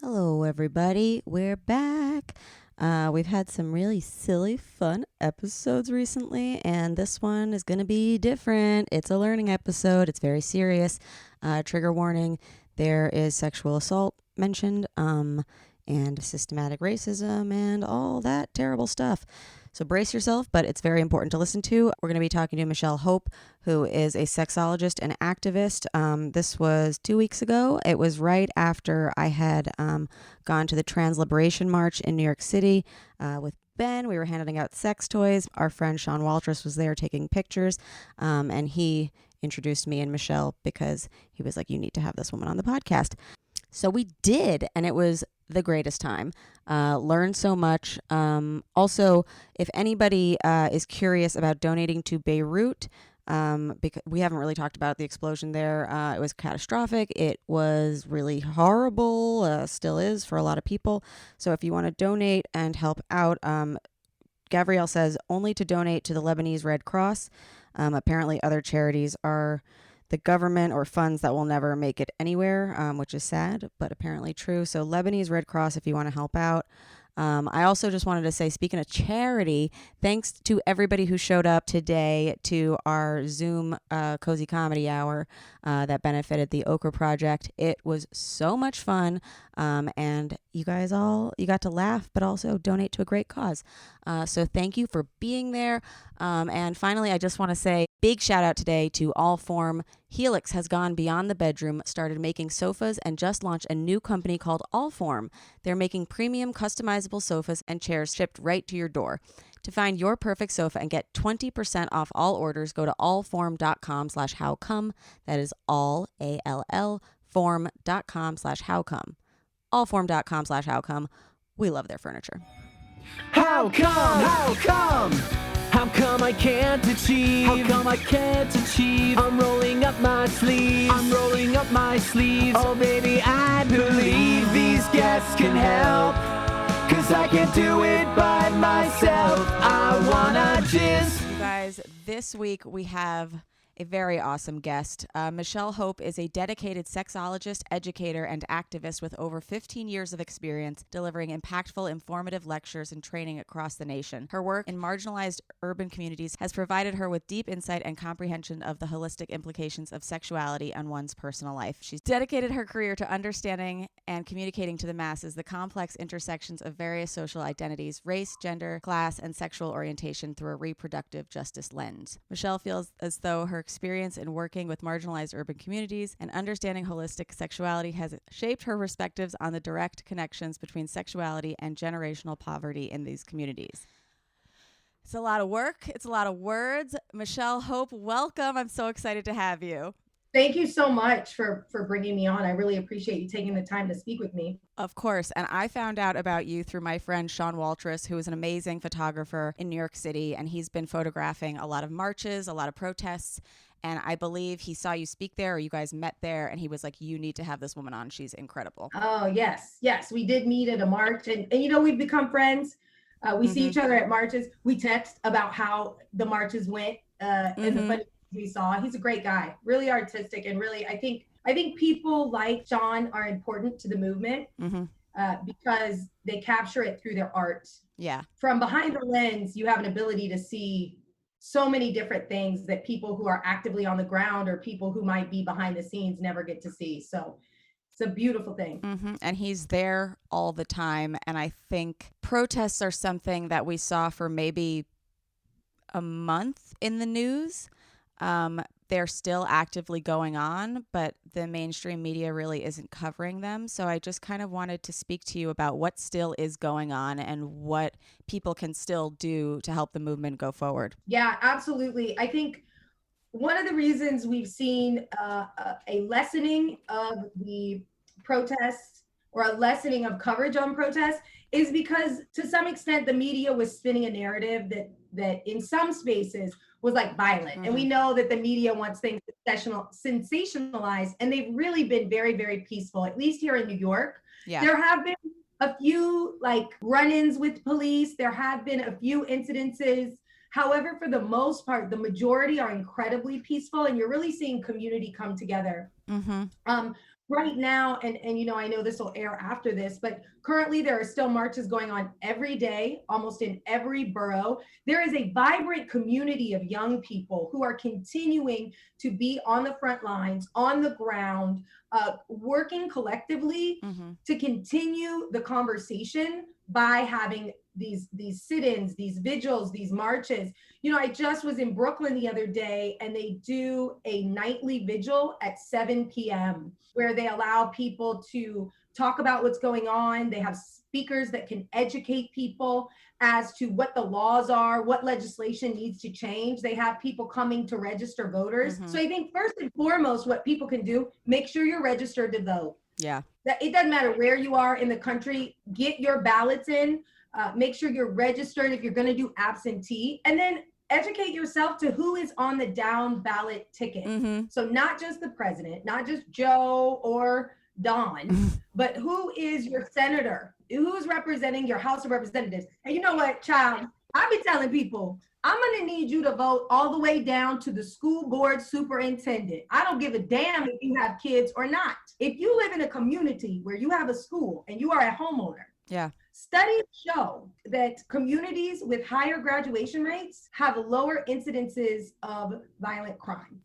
Hello, everybody. We're back. We've had some really silly, fun episodes recently, and this one is going to be different. It's a learning episode. It's very serious. Trigger warning, there is sexual assault mentioned, and systematic racism and all that terrible stuff. So brace yourself, but it's very important to listen to. We're going to be talking to Michelle Hope, who is a sexologist and activist. This was 2 weeks ago. It was right after I had gone to the Trans Liberation March in New York City with Ben. We were handing out sex toys. Our friend Sean Waltrus was there taking pictures, and he introduced me and Michelle because he was like, you need to have this woman on the podcast. So we did, and it was the greatest time. Learned so much. Also, if anybody is curious about donating to Beirut, because we haven't really talked about the explosion there. It was catastrophic. It was really horrible, still is for a lot of people. So if you want to donate and help out, Gabrielle says only to donate to the Lebanese Red Cross. Apparently other charities are the government or funds that will never make it anywhere, which is sad, but apparently true. So Lebanese Red Cross, if you want to help out. I also just wanted to say, speaking of charity, thanks to everybody who showed up today to our Zoom Cozy Comedy Hour that benefited the Okra Project. It was so much fun, and you got to laugh, but also donate to a great cause. So thank you for being there. And finally, I just want to say big shout out today to Allform. Helix has gone beyond the bedroom, started making sofas, and just launched a new company called Allform. They're making premium customizable sofas and chairs shipped right to your door. To find your perfect sofa and get 20% off all orders, go to allform.com/howcome. That is all, A-L-L, form.com/howcome. Allform.com/howcome. We love their furniture. How come? How come? How come I can't achieve? How come I can't achieve? I'm rolling up my sleeves. I'm rolling up my sleeves. Oh baby, I believe these guests can help. 'Cause I can't do it by myself. I wanna just... You guys, this week we have a very awesome guest. Michelle Hope is a dedicated sexologist, educator, and activist with over 15 years of experience delivering impactful, informative lectures and training across the nation. Her work in marginalized urban communities has provided her with deep insight and comprehension of the holistic implications of sexuality on one's personal life. She's dedicated her career to understanding and communicating to the masses the complex intersections of various social identities, race, gender, class, and sexual orientation through a reproductive justice lens. Michelle feels as though her experience in working with marginalized urban communities and understanding holistic sexuality has shaped her perspectives on the direct connections between sexuality and generational poverty in these communities. It's a lot of work. It's a lot of words. Michelle Hope, welcome. I'm so excited to have you. Thank you so much for bringing me on. I really appreciate you taking the time to speak with me. Of course. And I found out about you through my friend Sean Waltrus, who is an amazing photographer in New York City. And he's been photographing a lot of marches, a lot of protests. And I believe he saw you speak there, or you guys met there. And he was like, you need to have this woman on. She's incredible. Oh, yes. Yes. We did meet at a march. And you know, we've become friends. We see each other at marches. We text about how the marches went and the funny we saw. He's a great guy, really artistic, and really, I think people like Sean are important to the movement because they capture it through their art. Yeah. From behind the lens, you have an ability to see so many different things that people who are actively on the ground or people who might be behind the scenes never get to see. So it's a beautiful thing. And he's there all the time. And I think protests are something that we saw for maybe a month in the news. They're still actively going on, but the mainstream media really isn't covering them. So I just kind of wanted to speak to you about what still is going on and what people can still do to help the movement go forward. Yeah, absolutely. I think one of the reasons we've seen a lessening of the protests or a lessening of coverage on protests is because to some extent the media was spinning a narrative that in some spaces was like violent. And we know that the media wants things sensationalized, and they've really been very, very peaceful, at least here in New York. Yeah. There have been a few like run-ins with police. There have been a few incidences. However, for the most part, the majority are incredibly peaceful, and you're really seeing community come together. right now, and you know, I know this will air after this, but currently there are still marches going on every day, almost in every borough. There is a vibrant community of young people who are continuing to be on the front lines, on the ground, working collectively to continue the conversation by having these sit-ins, these vigils, these marches. You know, I just was in Brooklyn the other day, and they do a nightly vigil at 7 p.m. where they allow people to talk about what's going on. They have speakers that can educate people as to what the laws are, what legislation needs to change. They have people coming to register voters. So I think first and foremost, what people can do, make sure you're registered to vote. Yeah. It doesn't matter where you are in the country, get your ballots in, make sure you're registered if you're going to do absentee, and then educate yourself to who is on the down ballot ticket. So not just the president, not just Joe or Don, but who is your senator, who's representing your House of Representatives. And you know what, child, I be telling people, I'm going to need you to vote all the way down to the school board superintendent. I don't give a damn if you have kids or not. If you live in a community where you have a school and you are a homeowner, studies show that communities with higher graduation rates have lower incidences of violent crime.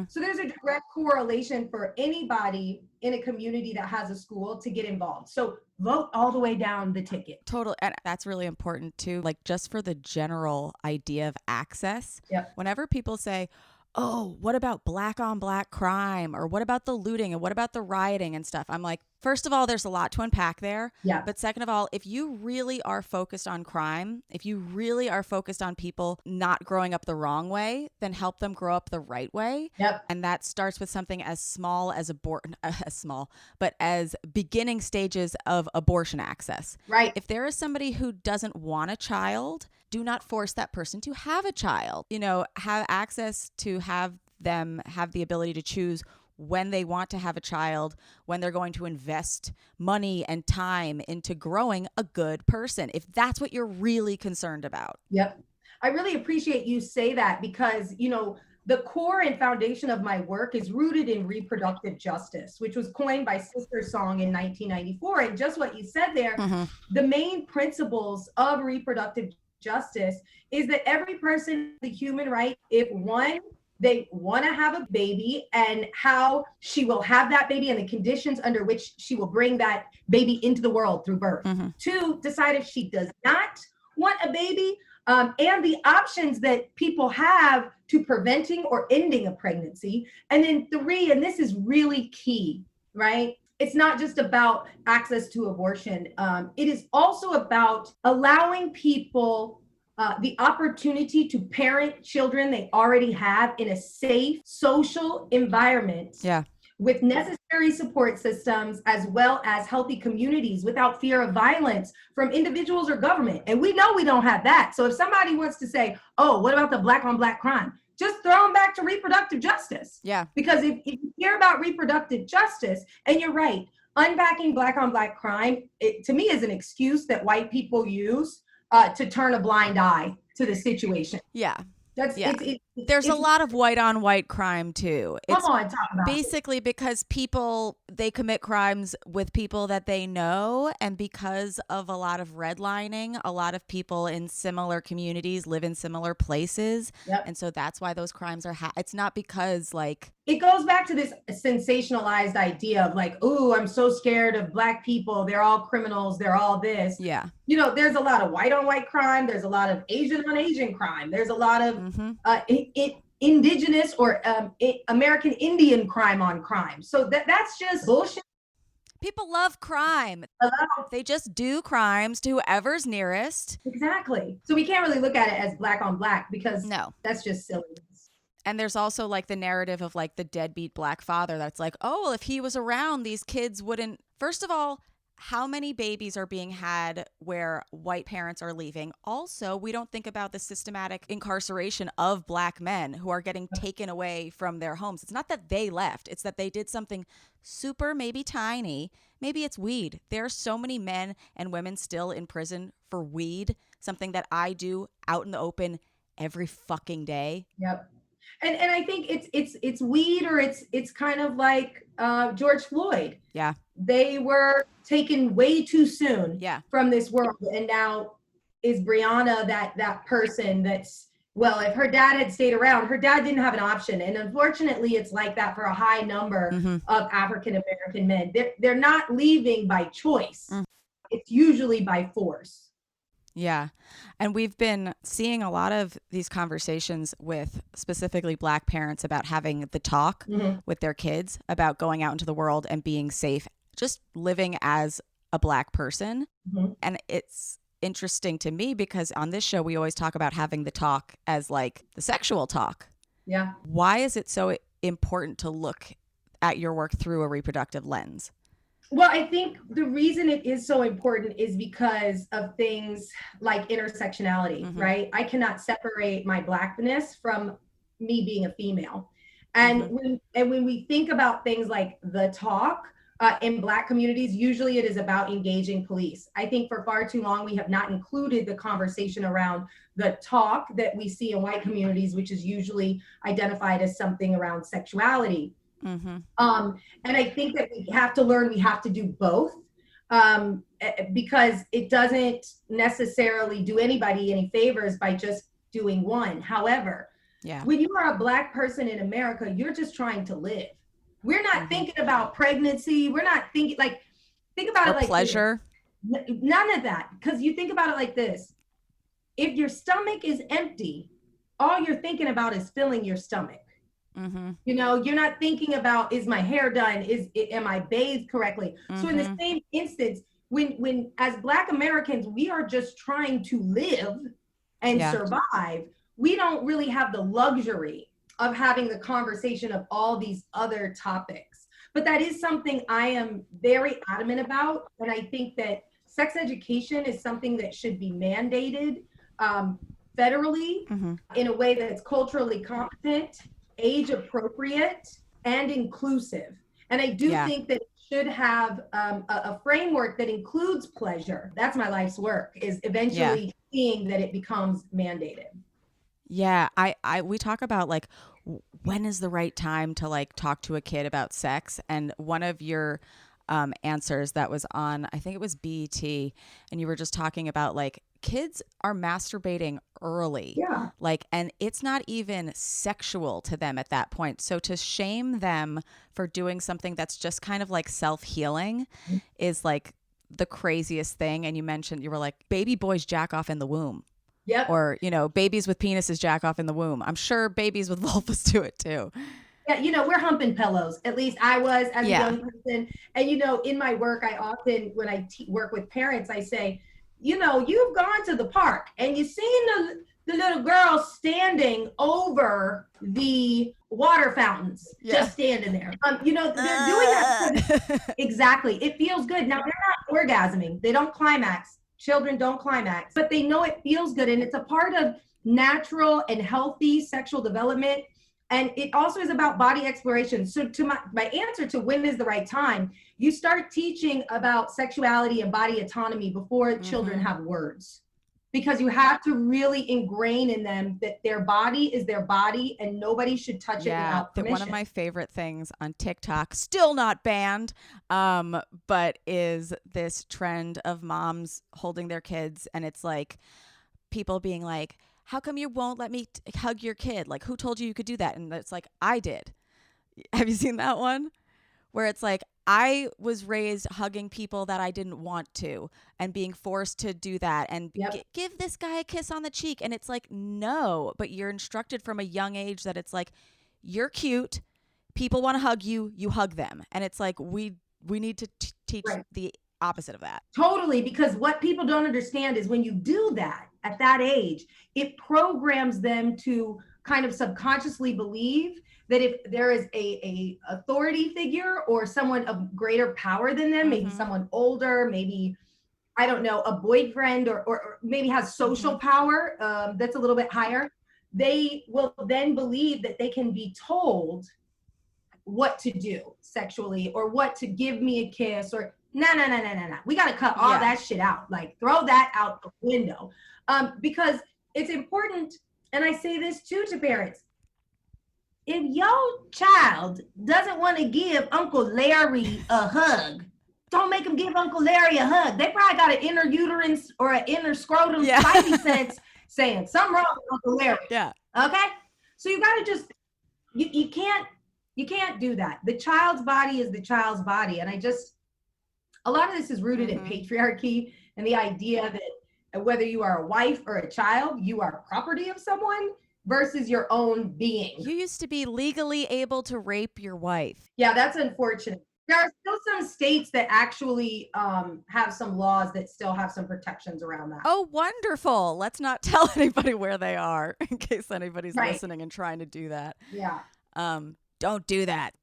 So there's a direct correlation for anybody in a community that has a school to get involved. So vote all the way down the ticket. Total. And that's really important too. Like just for the general idea of access. Whenever people say, oh, what about black on black crime? Or what about the looting? And what about the rioting and stuff? I'm like, first of all, there's a lot to unpack there. But second of all, if you really are focused on crime, if you really are focused on people not growing up the wrong way, then help them grow up the right way. And that starts with something as small as as beginning stages of abortion access. If there is somebody who doesn't want a child, do not force that person to have a child. You know, have access to have them have the ability to choose when they want to have a child, when they're going to invest money and time into growing a good person, if that's what you're really concerned about. I really appreciate you say that because, you know, the core and foundation of my work is rooted in reproductive justice, which was coined by Sister Song in 1994. And just what you said there, the main principles of reproductive justice is that every person has the human right, if one, they want to have a baby, and how she will have that baby and the conditions under which she will bring that baby into the world through birth. 2, decide if she does not want a baby, and the options that people have to preventing or ending a pregnancy. And then 3, and this is really key, right? It's not just about access to abortion. It is also about allowing people the opportunity to parent children they already have in a safe social environment with necessary support systems, as well as healthy communities without fear of violence from individuals or government. And we know we don't have that. So if somebody wants to say, oh, what about the black on black crime? Just throw them back to reproductive justice. Because if you hear about reproductive justice, and you're right, unpacking black on black crime, it, to me, is an excuse that white people use to turn a blind eye to the situation. There's a lot of white on white crime too. Come on, talk about basically it. Because people, they commit crimes with people that they know, and because of a lot of redlining, a lot of people in similar communities live in similar places, and so that's why those crimes are. It's not because like it goes back to this sensationalized idea of like, oh, I'm so scared of black people. They're all criminals. They're all this. You know, there's a lot of white on white crime. There's a lot of Asian on Asian crime. There's a lot of indigenous or American Indian crime on crime. So that's just bullshit. People love crime. They just do crimes to whoever's nearest. Exactly. So we can't really look at it as black on black because that's just silly. And there's also like the narrative of like the deadbeat black father that's like, oh, well, if he was around, these kids wouldn't. First of all, how many babies are being had where white parents are leaving? Also, we don't think about the systematic incarceration of black men who are getting taken away from their homes. It's not that they left. It's that they did something super, maybe tiny. Maybe it's weed. There are so many men and women still in prison for weed, something that I do out in the open every fucking day. And I think it's weed, or it's kind of like George Floyd. Yeah. They were taken way too soon from this world. And now is Brianna that person that's, well, if her dad had stayed around, her dad didn't have an option. And unfortunately, it's like that for a high number of African-American men. They're not leaving by choice. It's usually by force. Yeah. And we've been seeing a lot of these conversations with specifically Black parents about having the talk with their kids about going out into the world and being safe, just living as a Black person. And it's interesting to me because on this show, we always talk about having the talk as like the sexual talk. Yeah. Why is it so important to look at your work through a reproductive lens? Well, I think the reason it is so important is because of things like intersectionality, right? I cannot separate my Blackness from me being a female. And when we think about things like the talk in Black communities, usually it is about engaging police. I think for far too long, we have not included the conversation around the talk that we see in white communities, which is usually identified as something around sexuality. And I think that we have to learn, we have to do both, because it doesn't necessarily do anybody any favors by just doing one. However, when you are a Black person in America, you're just trying to live. We're not thinking about pregnancy. We're not thinking think about it like pleasure. None of that. Because you think about it like this. If your stomach is empty, all you're thinking about is filling your stomach. You know, you're not thinking about, is my hair done? Am I bathed correctly? So in the same instance, when as Black Americans, we are just trying to live and survive, we don't really have the luxury of having the conversation of all these other topics. But that is something I am very adamant about. And I think that sex education is something that should be mandated federally in a way that's culturally competent, age appropriate, and inclusive. And I do think that it should have a framework that includes pleasure. That's my life's work, is eventually seeing that it becomes mandated. Yeah, we talk about like, when is the right time to like talk to a kid about sex? And one of your answers that was on, I think it was BET, and you were just talking about like, kids are masturbating early. Like, and it's not even sexual to them at that point. So to shame them for doing something that's just kind of like self-healing is like the craziest thing. And you mentioned, you were like, baby boys jack off in the womb. Or, you know, babies with penises jack off in the womb. I'm sure babies with vulvas do it too. Yeah, you know, we're humping pillows. At least I was as a young person. And, you know, in my work, I often, when I work with parents, I say, you know, you've gone to the park and you've seen the little girls standing over the water fountains, just standing there. You know, they're doing that. Exactly. It feels good. Now, they're not orgasming. They don't climax. Children don't climax, but they know it feels good. And it's a part of natural and healthy sexual development. And it also is about body exploration. So to my answer to when is the right time, you start teaching about sexuality and body autonomy before children have words, because you have to really ingrain in them that their body is their body and nobody should touch it without permission. One of my favorite things on TikTok, still not banned, but is this trend of moms holding their kids, and it's like people being like, how come you won't let me hug your kid? Like, who told you could do that? And it's like, I did. Have you seen that one? Where it's like, I was raised hugging people that I didn't want to and being forced to do that and give this guy a kiss on the cheek. And it's like, no, but you're instructed from a young age that it's like, you're cute. People want to hug you. You hug them. And it's like, we need to teach the opposite of that. Totally. Because what people don't understand is when you do that at that age, it programs them to kind of subconsciously believe that if there is a authority figure or someone of greater power than them, maybe someone older, maybe, I don't know, a boyfriend or maybe has social power that's a little bit higher, they will then believe that they can be told what to do sexually or what to give me a kiss or no. We got to cut all that shit out. Like, throw that out the window. Because it's important, and I say this too to parents, if your child doesn't want to give Uncle Larry a hug, don't make him give Uncle Larry a hug. They probably got an inner uterine or an inner scrotum spidey sense saying something wrong with Uncle Larry. Yeah. Okay. So you got to just, you can't do that. The child's body is the child's body. And a lot of this is rooted in patriarchy and the idea that whether you are a wife or a child, you are property of someone versus your own being. You used to be legally able to rape your wife. Yeah, that's unfortunate. There are still some states that actually have some laws that still have some protections around that. Oh, wonderful. Let's not tell anybody where they are in case anybody's listening and trying to do that. Yeah. Don't do that.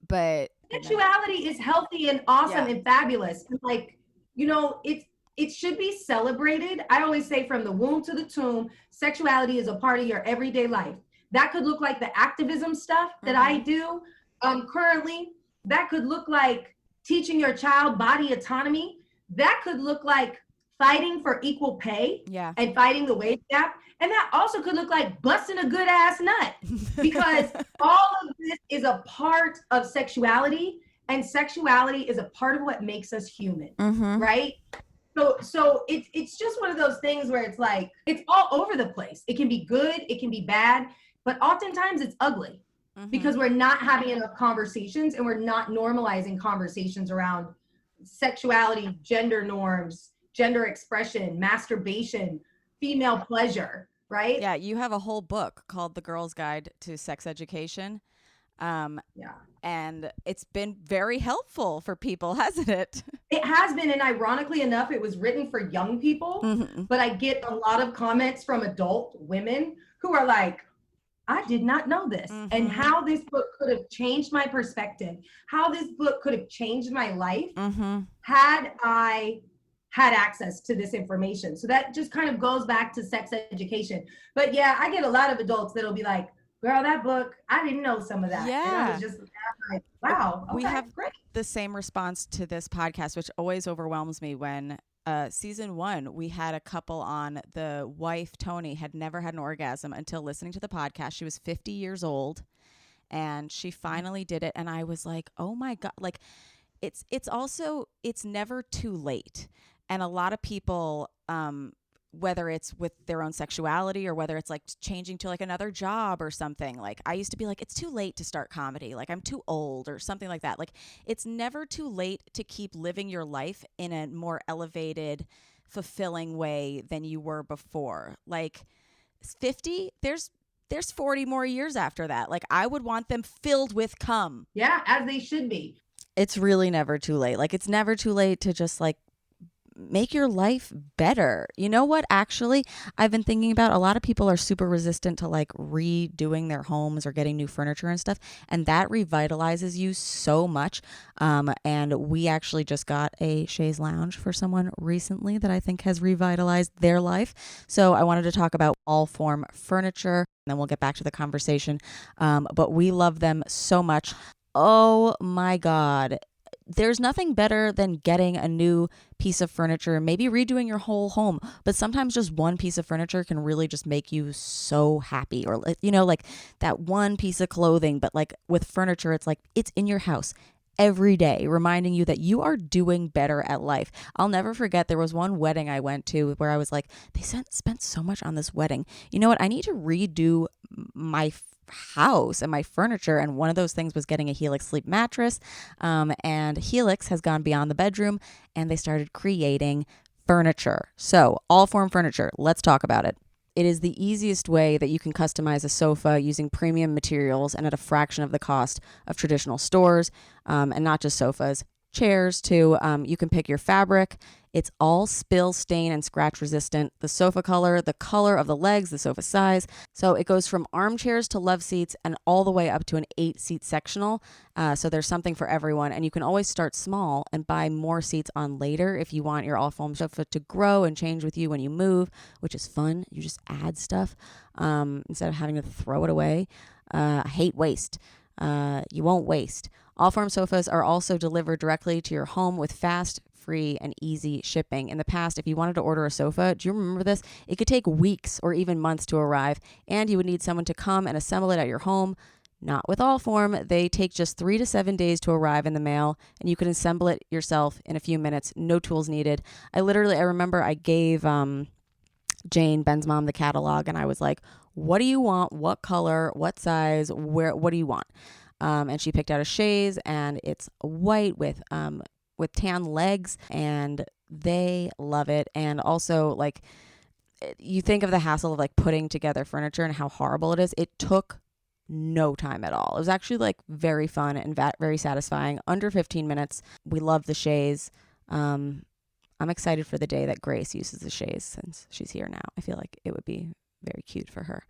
But sexuality is healthy and awesome and fabulous. And like, it should be celebrated. I always say from the womb to the tomb, sexuality is a part of your everyday life. That could look like the activism stuff that I do currently. That could look like teaching your child body autonomy. That could look like fighting for equal pay and fighting the wage gap. And that also could look like busting a good ass nut, because all of this is a part of sexuality, and sexuality is a part of what makes us human, right? So it's just one of those things where it's like, it's all over the place. It can be good, it can be bad, but oftentimes it's ugly because we're not having enough conversations, and we're not normalizing conversations around sexuality, gender norms, gender expression, masturbation, female pleasure, right? Yeah, you have a whole book called The Girl's Guide to Sex Education. And it's been very helpful for people, hasn't it? It has been, and ironically enough, it was written for young people, but I get a lot of comments from adult women who are like, I did not know this, and how this book could have changed my perspective, how this book could have changed my life had I had access to this information. So that just kind of goes back to sex education. But yeah, I get a lot of adults that'll be like, girl, that book, I didn't know some of that. Yeah. And I was just like, wow, okay, we have great. The same response to this podcast, which always overwhelms me when season 1, we had a couple on. The wife, Tony, had never had an orgasm until listening to the podcast. She was 50 years old and she finally did it. And I was like, oh my God, like it's never too late. And a lot of people, whether it's with their own sexuality or whether it's like changing to like another job or something, like I used to be like, it's too late to start comedy. Like I'm too old or something like that. Like it's never too late to keep living your life in a more elevated, fulfilling way than you were before. Like 50, there's 40 more years after that. Like I would want them filled with cum. Yeah, as they should be. It's really never too late. Like it's never too late to just like make your life better. You know what? Actually, I've been thinking about, a lot of people are super resistant to like redoing their homes or getting new furniture and stuff. And that revitalizes you so much. And we actually just got a chaise lounge for someone recently that I think has revitalized their life. So I wanted to talk about all form furniture, and then we'll get back to the conversation. But we love them so much. Oh my God. There's nothing better than getting a new piece of furniture, maybe redoing your whole home, but sometimes just one piece of furniture can really just make you so happy. Or, you know, like that one piece of clothing, but like with furniture, it's like it's in your house every day, reminding you that you are doing better at life. I'll never forget, there was one wedding I went to where I was like, they spent so much on this wedding. You know what? I need to redo my house and my furniture, and one of those things was getting a Helix sleep mattress, and Helix has gone beyond the bedroom and they started creating furniture. So all form furniture, let's talk about it. It is the easiest way that you can customize a sofa using premium materials and at a fraction of the cost of traditional stores, and not just sofas, chairs too. You can pick your fabric. It's all spill, stain, and scratch resistant. The sofa color, the color of the legs, the sofa size. So it goes from armchairs to love seats and all the way up to an 8-seat sectional. So there's something for everyone. And you can always start small and buy more seats on later if you want your all foam sofa to grow and change with you when you move, which is fun. You just add stuff instead of having to throw it away. I hate waste. You won't waste. All form sofas are also delivered directly to your home with fast, free and easy shipping. In the past, if you wanted to order a sofa, do you remember this? It could take weeks or even months to arrive, and you would need someone to come and assemble it at your home. Not with Allform. They take just 3 to 7 days to arrive in the mail, and you can assemble it yourself in a few minutes. No tools needed. I remember I gave Jane, Ben's mom, the catalog, and I was like, what do you want? What color? What size? What do you want? And she picked out a chaise, and it's white with tan legs, and they love it. And also, like, you think of the hassle of like putting together furniture and how horrible it is. It took no time at all. It was actually like very fun and very satisfying. Under 15 minutes. We love the chaise. I'm excited for the day that Grace uses the chaise since she's here now. I feel like it would be very cute for her.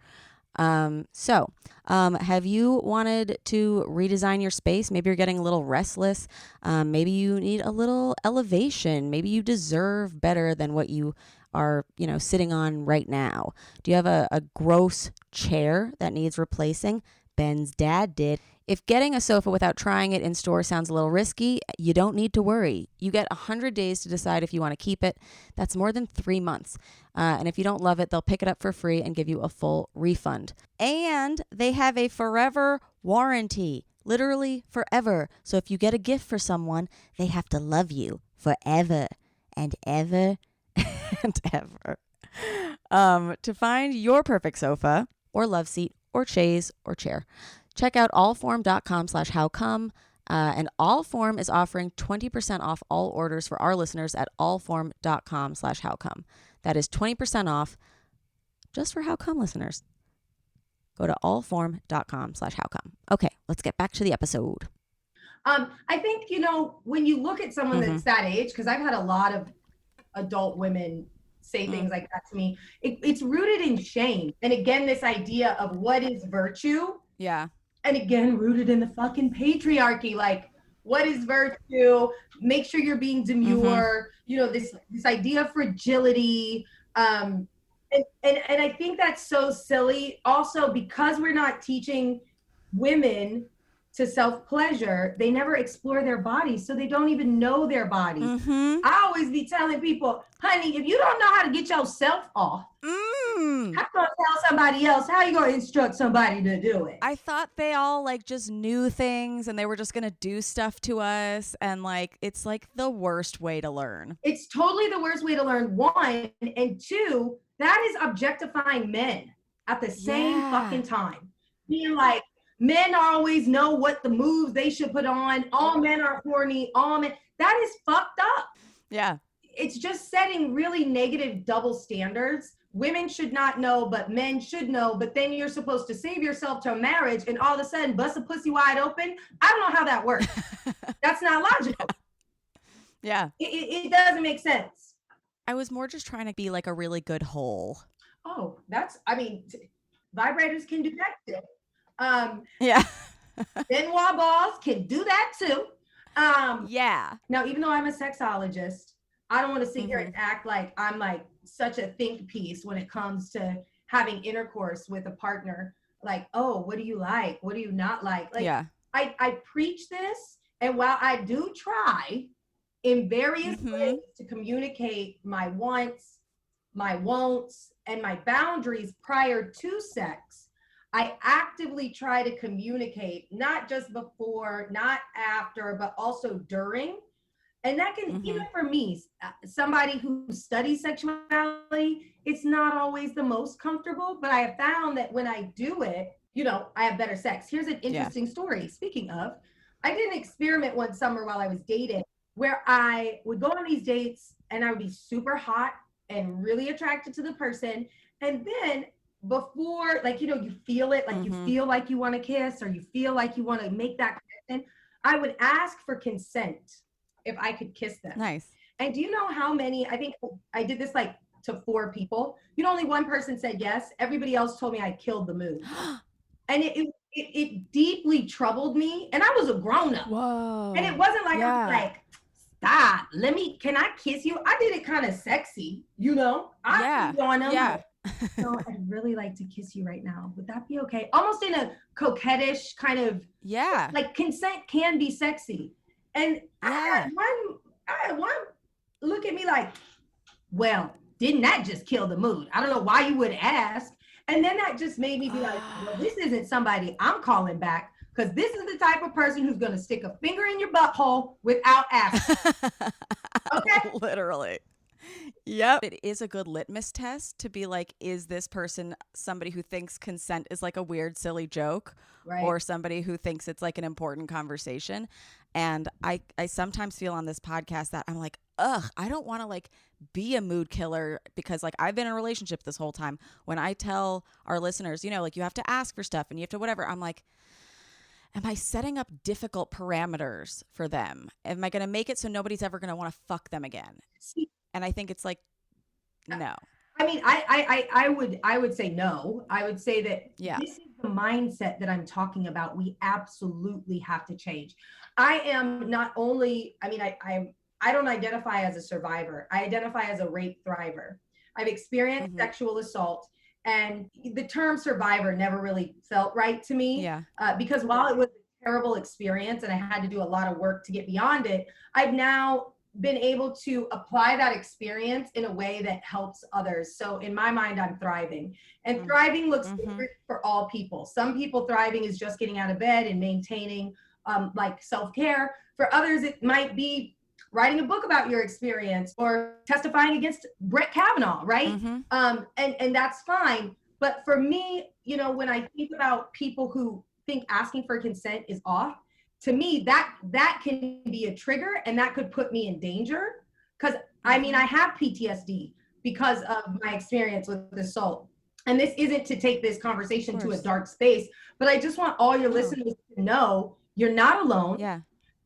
Have you wanted to redesign your space? Maybe you're getting a little restless. Maybe you need a little elevation. Maybe you deserve better than what you are, sitting on right now. Do you have a gross chair that needs replacing? Ben's dad did. If getting a sofa without trying it in store sounds a little risky, you don't need to worry. You get 100 days to decide if you want to keep it. That's more than 3 months. And if you don't love it, they'll pick it up for free and give you a full refund. And they have a forever warranty, literally forever. So if you get a gift for someone, they have to love you forever and ever and ever. To find your perfect sofa or love seat or chaise or chair, check out allform.com/howcome. And Allform is offering 20% off all orders for our listeners at allform.com/howcome. That is 20% off just for Howcome listeners. Go to allform.com/howcome. Okay, let's get back to the episode. I think, when you look at someone that's that age, because I've had a lot of adult women say things like that to me, it's rooted in shame. And again, this idea of what is virtue. Yeah. And again, rooted in the fucking patriarchy. Like, what is virtue? Make sure you're being demure. This idea of fragility. And I think that's so silly. Also, because we're not teaching women to self-pleasure, they never explore their bodies, so they don't even know their bodies. I always be telling people, honey, if you don't know how to get yourself off, how you gonna tell somebody else? How you gonna instruct somebody to do it? I thought they all just knew things and they were just gonna do stuff to us, and it's the worst way to learn. It's totally the worst way to learn, one, and two, that is objectifying men at the same fucking time. Being like, men always know what the moves they should put on. All men are horny. All men. That is fucked up. Yeah. It's just setting really negative double standards. Women should not know, but men should know. But then you're supposed to save yourself to a marriage and all of a sudden bust a pussy wide open. I don't know how that works. That's not logical. Yeah. It doesn't make sense. I was more just trying to be a really good hole. Oh, vibrators can do that too. Yeah. Benoit balls can do that too. Yeah. Now, even though I'm a sexologist, I don't want to sit here and act like I'm such a think piece when it comes to having intercourse with a partner. Oh, what do you like? What do you not like? I preach this, and while I do try in various ways to communicate my wants, my won'ts, and my boundaries prior to sex, I actively try to communicate, not just before, not after, but also during. And that can, even for me, somebody who studies sexuality, it's not always the most comfortable, but I have found that when I do it, I have better sex. Here's an interesting story. Speaking of, I did an experiment one summer while I was dating where I would go on these dates and I would be super hot and really attracted to the person. And then before, you feel it, you feel like you want to kiss or you feel like you want to make that connection, I would ask for consent if I could kiss them. Nice. And do you know how many, I think I did this to 4 people. Only one person said yes. Everybody else told me I killed the mood. And it deeply troubled me. And I was a grown up. Whoa. And it wasn't I was stop, can I kiss you? I did it kind of sexy, I going on. Yeah. I'd really like to kiss you right now. Would that be okay? Almost in a coquettish kind of, consent can be sexy. And I had one look at me like, well, didn't that just kill the mood? I don't know why you would ask. And then that just made me be like, well, this isn't somebody I'm calling back, because this is the type of person who's going to stick a finger in your butthole without asking. Okay? Literally. Yep. It is a good litmus test to be like, is this person somebody who thinks consent is like a weird, silly joke, Right. or somebody who thinks it's like an important conversation? And I sometimes feel on this podcast that I'm like, ugh, I don't want to like be a mood killer, because like I've been in a relationship this whole time. When I tell our listeners, you know, like you have to ask for stuff and you have to whatever, I'm like, am I setting up difficult parameters for them? Am I going to make it so nobody's ever going to want to fuck them again? See, And I think it's like, no. I mean, I would say no. I would say that this is the mindset that I'm talking about. We absolutely have to change. I am not only, I mean, I don't identify as a survivor. I identify as a rape thriver. I've experienced sexual assault, and the term survivor never really felt right to me. Yeah. Because while it was a terrible experience and I had to do a lot of work to get beyond it, I've now been able to apply that experience in a way that helps others. So in my mind, I'm thriving, and thriving looks different for all people. Some people, thriving is just getting out of bed and maintaining like self-care. For others, it might be writing a book about your experience or testifying against Brett Kavanaugh, right? And that's fine. But for me, you know, when I think about people who think asking for consent is off, to me, that can be a trigger, and that could put me in danger. Because I mean, I have PTSD because of my experience with assault. And this isn't to take this conversation to a dark space, but I just want all your listeners to know you're not alone. Yeah.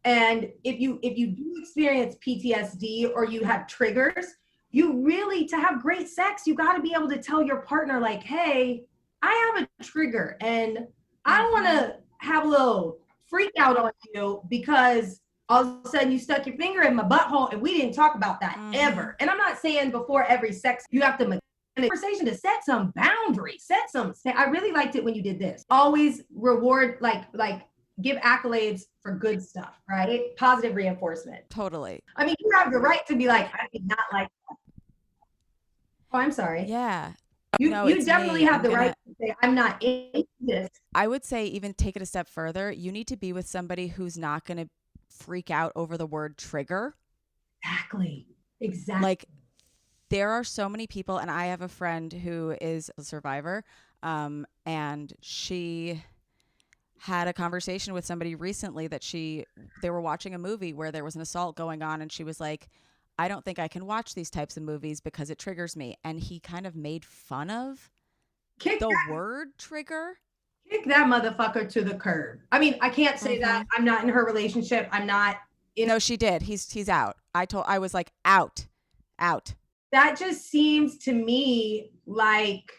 And if you do experience PTSD or you have triggers, you really, to have great sex, you got to be able to tell your partner, like, hey, I have a trigger and I don't want to have a little freak out on you because all of a sudden you stuck your finger in my butthole and we didn't talk about that ever. And I'm not saying before every sex you have to make a conversation to set some boundaries, I really liked it when you did this. Always reward, like give accolades for good stuff, right? Positive reinforcement. Totally. I mean, you have the right to be like, I did not like that. Oh, I'm sorry. Yeah. You definitely have the right to say, I'm not into this. I would say even take it a step further. You need to be with somebody who's not going to freak out over the word trigger. Exactly. Like, there are so many people, and I have a friend who is a survivor, and she had a conversation with somebody recently that they were watching a movie where there was an assault going on, and she was like, I don't think I can watch these types of movies because it triggers me. And he kind of made fun of the word trigger. Kick that motherfucker to the curb. I mean, I can't say that. I'm not in her relationship. I'm not. No, she did. He's out. I was like, out. That just seems to me like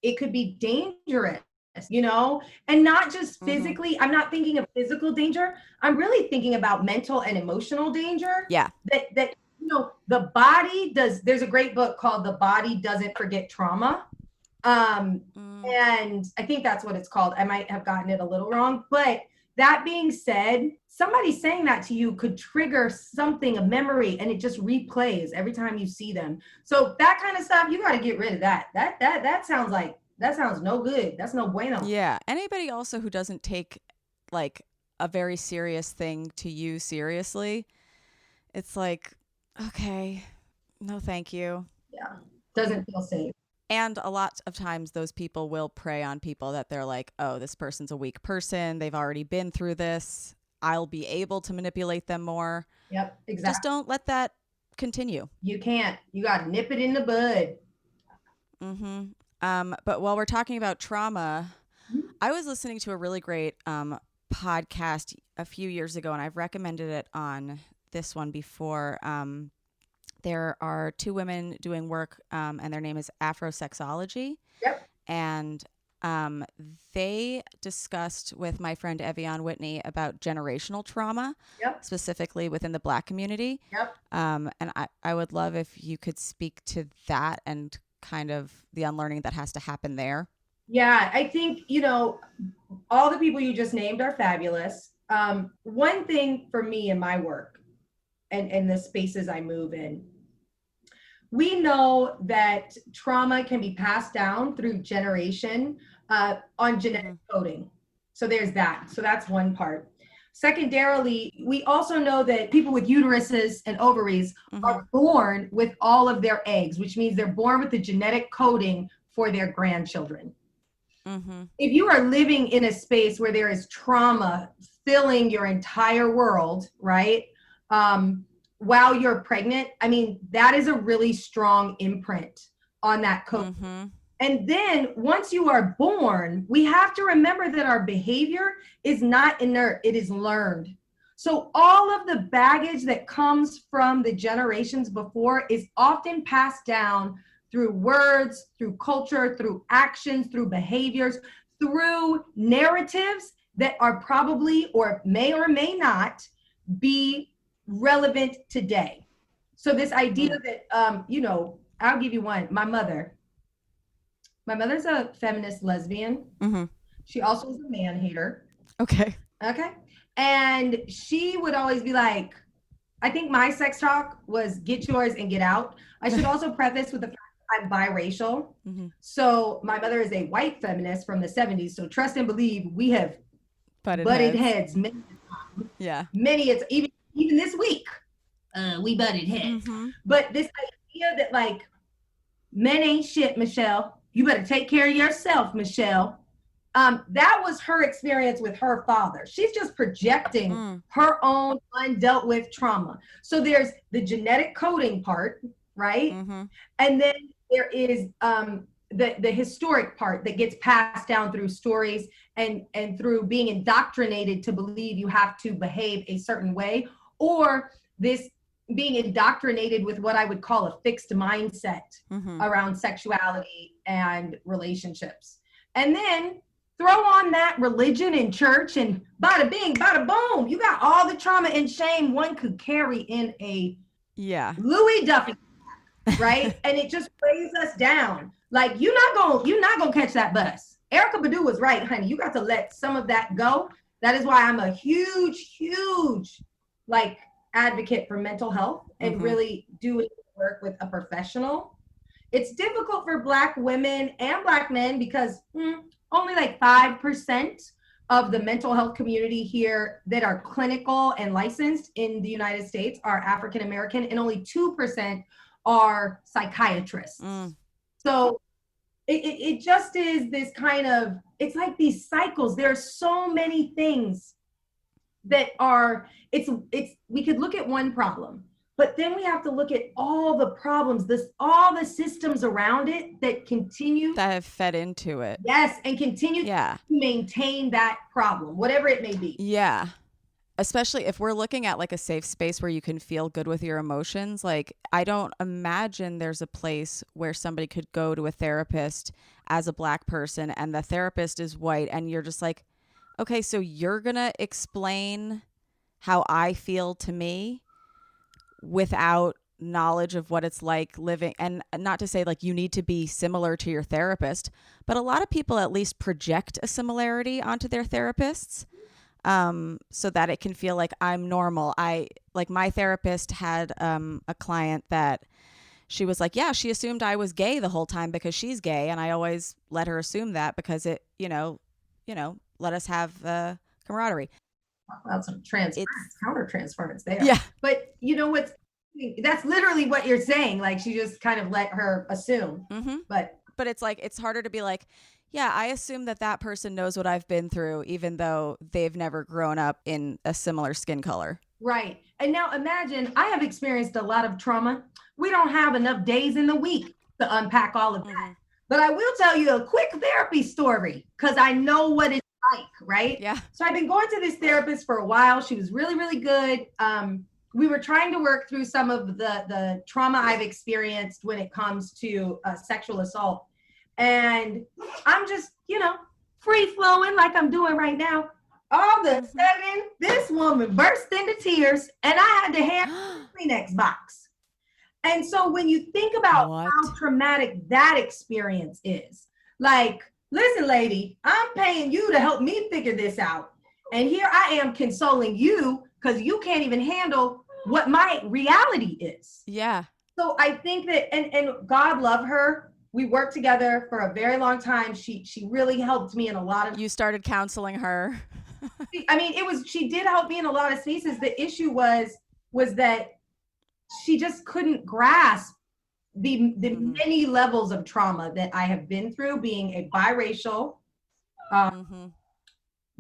it could be dangerous, you know, and not just physically. I'm not thinking of physical danger. I'm really thinking about mental and emotional danger. Yeah. That you know, the body does. There's a great book called The Body Doesn't Forget Trauma. And I think that's what it's called. I might have gotten it a little wrong, but that being said, somebody saying that to you could trigger something, a memory, and it just replays every time you see them. So that kind of stuff, you got to get rid of that. That sounds no good. That's no bueno. Yeah. Anybody also who doesn't take like a very serious thing to you seriously, it's like, okay, no, thank you. Yeah. Doesn't feel safe. And a lot of times those people will prey on people that they're like, oh, this person's a weak person. They've already been through this. I'll be able to manipulate them more. Yep, exactly. Just don't let that continue. You can't. You got to nip it in the bud. But while we're talking about trauma, I was listening to a really great podcast a few years ago, and I've recommended it on this one before. There are two women doing work, and their name is Sexologist. Yep. And they discussed with my friend Evian Whitney about generational trauma, specifically within the Black community. Yep. And I would love if you could speak to that and kind of the unlearning that has to happen there. Yeah, I think, you know, all the people you just named are fabulous. One thing for me in my work, and the spaces I move in. We know that trauma can be passed down through generation on genetic coding. So there's that. So that's one part. Secondarily, we also know that people with uteruses and ovaries are born with all of their eggs, which means they're born with the genetic coding for their grandchildren. If you are living in a space where there is trauma filling your entire world, right? While you're pregnant, I mean, that is a really strong imprint on that code. And then once you are born, we have to remember that our behavior is not inert, it is learned. So all of the baggage that comes from the generations before is often passed down through words, through culture, through actions, through behaviors, through narratives that are probably or may not be relevant today. So this idea that, you know, I'll give you one. My mother's a feminist lesbian. She also is a man hater. Okay. And she would always be like, I think my sex talk was get yours and get out. I should also preface with the fact that I'm biracial. So my mother is a white feminist from the 70s. So trust and believe we have butted heads many times. Many, it's even this week, we butted heads. But this idea that like, men ain't shit, Michelle. You better take care of yourself, Michelle. That was her experience with her father. She's just projecting her own undealt with trauma. So there's the genetic coding part, right? And then there is the historic part that gets passed down through stories and through being indoctrinated to believe you have to behave a certain way, or this being indoctrinated with what I would call a fixed mindset around sexuality and relationships. And then throw on that religion and church and bada bing, bada boom, you got all the trauma and shame one could carry in a Louis Duffy, right? And it just weighs us down. Like you're not gonna catch that bus. Erykah Badu was right, honey. You got to let some of that go. That is why I'm a huge like advocate for mental health and really doing work with a professional. It's difficult for Black women and Black men because only like 5% of the mental health community here that are clinical and licensed in the United States are African American, and only 2% are psychiatrists. So it just is this kind of, it's like these cycles. There are so many things that are, we could look at one problem, but then we have to look at all the problems, all the systems around it that continue that have fed into it. Yes, and continue to maintain that problem, whatever it may be. Yeah. Especially if we're looking at like a safe space where you can feel good with your emotions. Like, I don't imagine there's a place where somebody could go to a therapist as a Black person and the therapist is white and you're just like, okay, so you're going to explain how I feel to me without knowledge of what it's like living. And not to say like you need to be similar to your therapist, but a lot of people at least project a similarity onto their therapists so that it can feel like I'm normal. Like my therapist had a client that she was like, yeah, she assumed I was gay the whole time because she's gay. And I always let her assume that because it, you know, let us have camaraderie. Well, some counter transference there. Yeah. But you know that's literally what you're saying. Like she just kind of let her assume. But it's like, it's harder to be like, yeah, I assume that person knows what I've been through, even though they've never grown up in a similar skin color. Right. And now imagine, I have experienced a lot of trauma. We don't have enough days in the week to unpack all of that. But I will tell you a quick therapy story because I know what it's like, right? Yeah. So I've been going to this therapist for a while. She was really, really good. We were trying to work through some of the trauma I've experienced when it comes to sexual assault. And I'm just, free flowing like I'm doing right now. All of a sudden, this woman burst into tears and I had to hand her a Kleenex box. And so when you think about how traumatic that experience is, like, listen, lady, I'm paying you to help me figure this out. And here I am consoling you because you can't even handle what my reality is. Yeah. So I think that, and God love her. We worked together for a very long time. She really helped me in a lot of. You started counseling her. I mean, she did help me in a lot of spaces. The issue was that she just couldn't grasp the many levels of trauma that I have been through, being a biracial, a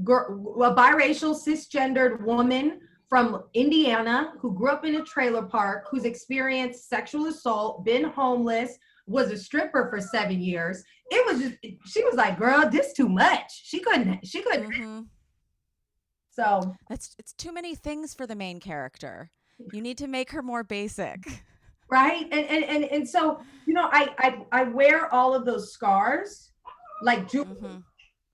biracial cisgendered woman from Indiana who grew up in a trailer park, who's experienced sexual assault, been homeless, was a stripper for 7 years. It was just, she was like, girl, this too much. She couldn't. So it's too many things for the main character. You need to make her more basic. Right. And so, you know, I wear all of those scars like jewelry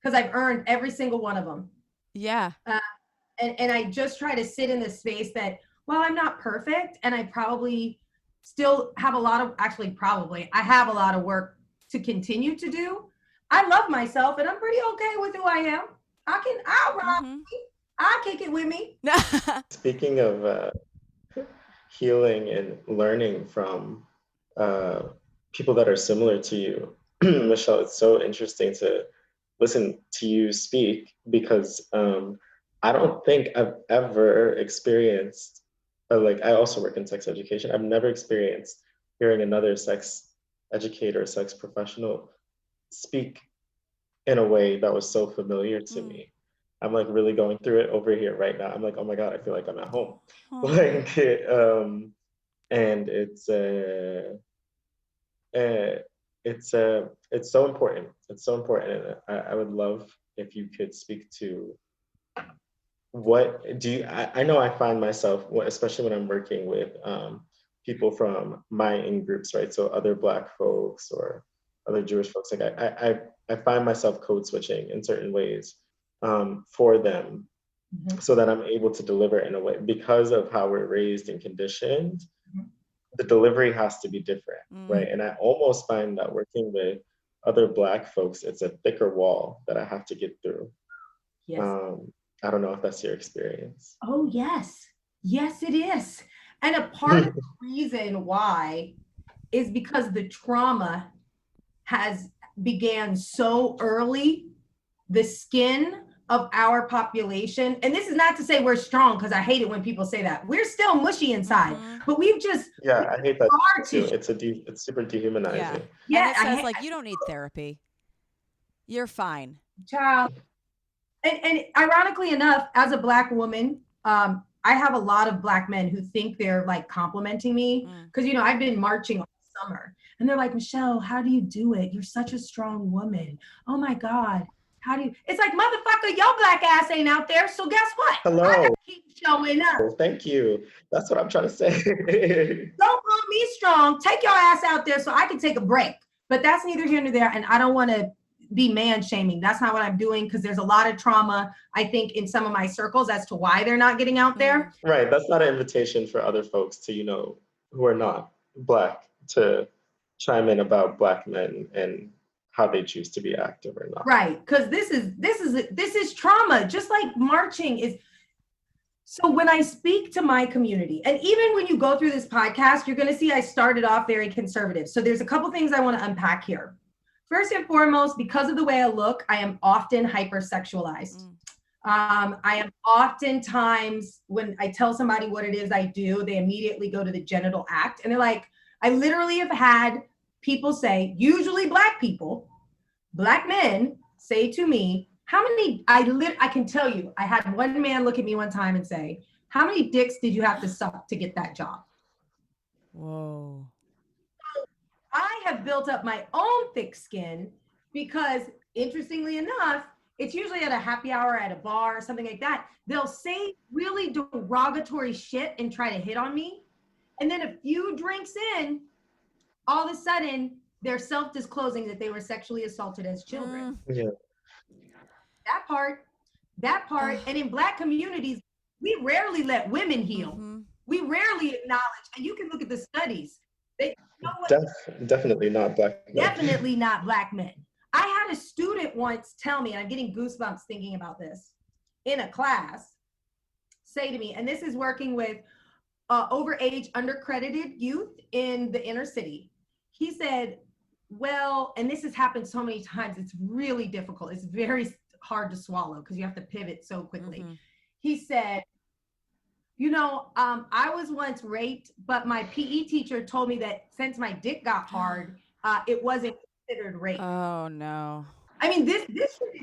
because I've earned every single one of them. Yeah. And I just try to sit in this space that, well, I'm not perfect, and I probably still have a lot of, I have a lot of work to continue to do. I love myself, and I'm pretty okay with who I am. I'll kick it with me. Speaking of healing and learning from people that are similar to you, Michelle, it's so interesting to listen to you speak, because I don't think I've ever experienced, I also work in sex education. I've never experienced hearing another sex educator, sex professional speak in a way that was so familiar to me. I'm like really going through it over here right now. I'm like, oh my God, I feel like I'm at home. And it's so important. It's so important. And I would love if you could speak to what do you, I know I find myself, especially when I'm working with people from my in-groups, right? So other Black folks or other Jewish folks, like I find myself code switching in certain ways for them, so that I'm able to deliver in a way, because of how we're raised and conditioned, the delivery has to be different, right? And I almost find that working with other Black folks, it's a thicker wall that I have to get through. Yes. I don't know if that's your experience. Oh, yes. Yes, it is. And a part of the reason why is because the trauma has began so early. The skin of our population, and this is not to say we're strong, because I hate it when people say that. We're still mushy inside, but we've just I hate that too. It's super dehumanizing. Yeah, and it says like, you don't need therapy. You're fine. Child. And ironically enough, as a Black woman, I have a lot of Black men who think they're like complimenting me, because you know, I've been marching all summer, and they're like, Michelle, how do you do it? You're such a strong woman. Oh my God. How do you? It's like, motherfucker, your Black ass ain't out there. So guess what? Hello. I gotta keep showing up. Thank you. That's what I'm trying to say. Don't call me strong. Take your ass out there so I can take a break. But that's neither here nor there. And I don't want to be man shaming. That's not what I'm doing, because there's a lot of trauma, I think, in some of my circles as to why they're not getting out there. Right. That's not an invitation for other folks to, you know, who are not Black, to chime in about Black men and how they choose to be active or not. Right. Because this is trauma, just like marching is. So when I speak to my community, and even when you go through this podcast, you're going to see I started off very conservative. So there's a couple things I want to unpack here. First and foremost, because of the way I look, I am often hypersexualized. I am oftentimes, when I tell somebody what it is I do, they immediately go to the genital act. And they're like, I literally have had people say, usually Black people, Black men say to me, how many, I can tell you, I had one man look at me one time and say, how many dicks did you have to suck to get that job? Whoa. I have built up my own thick skin because, interestingly enough, it's usually at a happy hour, at a bar, or something like that. They'll say really derogatory shit and try to hit on me. And then a few drinks in, all of a sudden, they're self-disclosing that they were sexually assaulted as children. Yeah. That part. And in Black communities, we rarely let women heal. We rarely acknowledge, and you can look at the studies. Definitely not Black men. Definitely not Black men. I had a student once tell me, and I'm getting goosebumps thinking about this, in a class, say to me, and this is working with overage, undercredited youth in the inner city. He said, well, and this has happened so many times, it's really difficult. It's very hard to swallow because you have to pivot so quickly. He said, I was once raped, but my PE teacher told me that since my dick got hard, it wasn't considered rape. Oh, no. I mean, this shit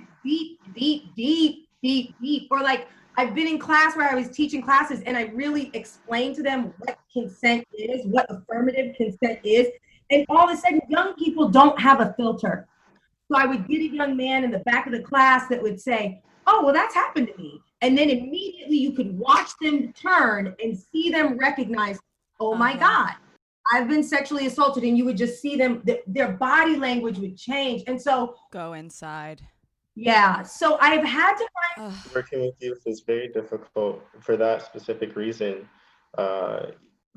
is deep. Or like, I've been in class where I was teaching classes and I really explained to them what consent is, what affirmative consent is. And all of a sudden, young people don't have a filter. So I would get a young man in the back of the class that would say, oh, well, that's happened to me. And then immediately you could watch them turn and see them recognize, oh my God, I've been sexually assaulted. And you would just see them, their body language would change. And so go inside. Yeah. So I've had to find working with youth is very difficult for that specific reason.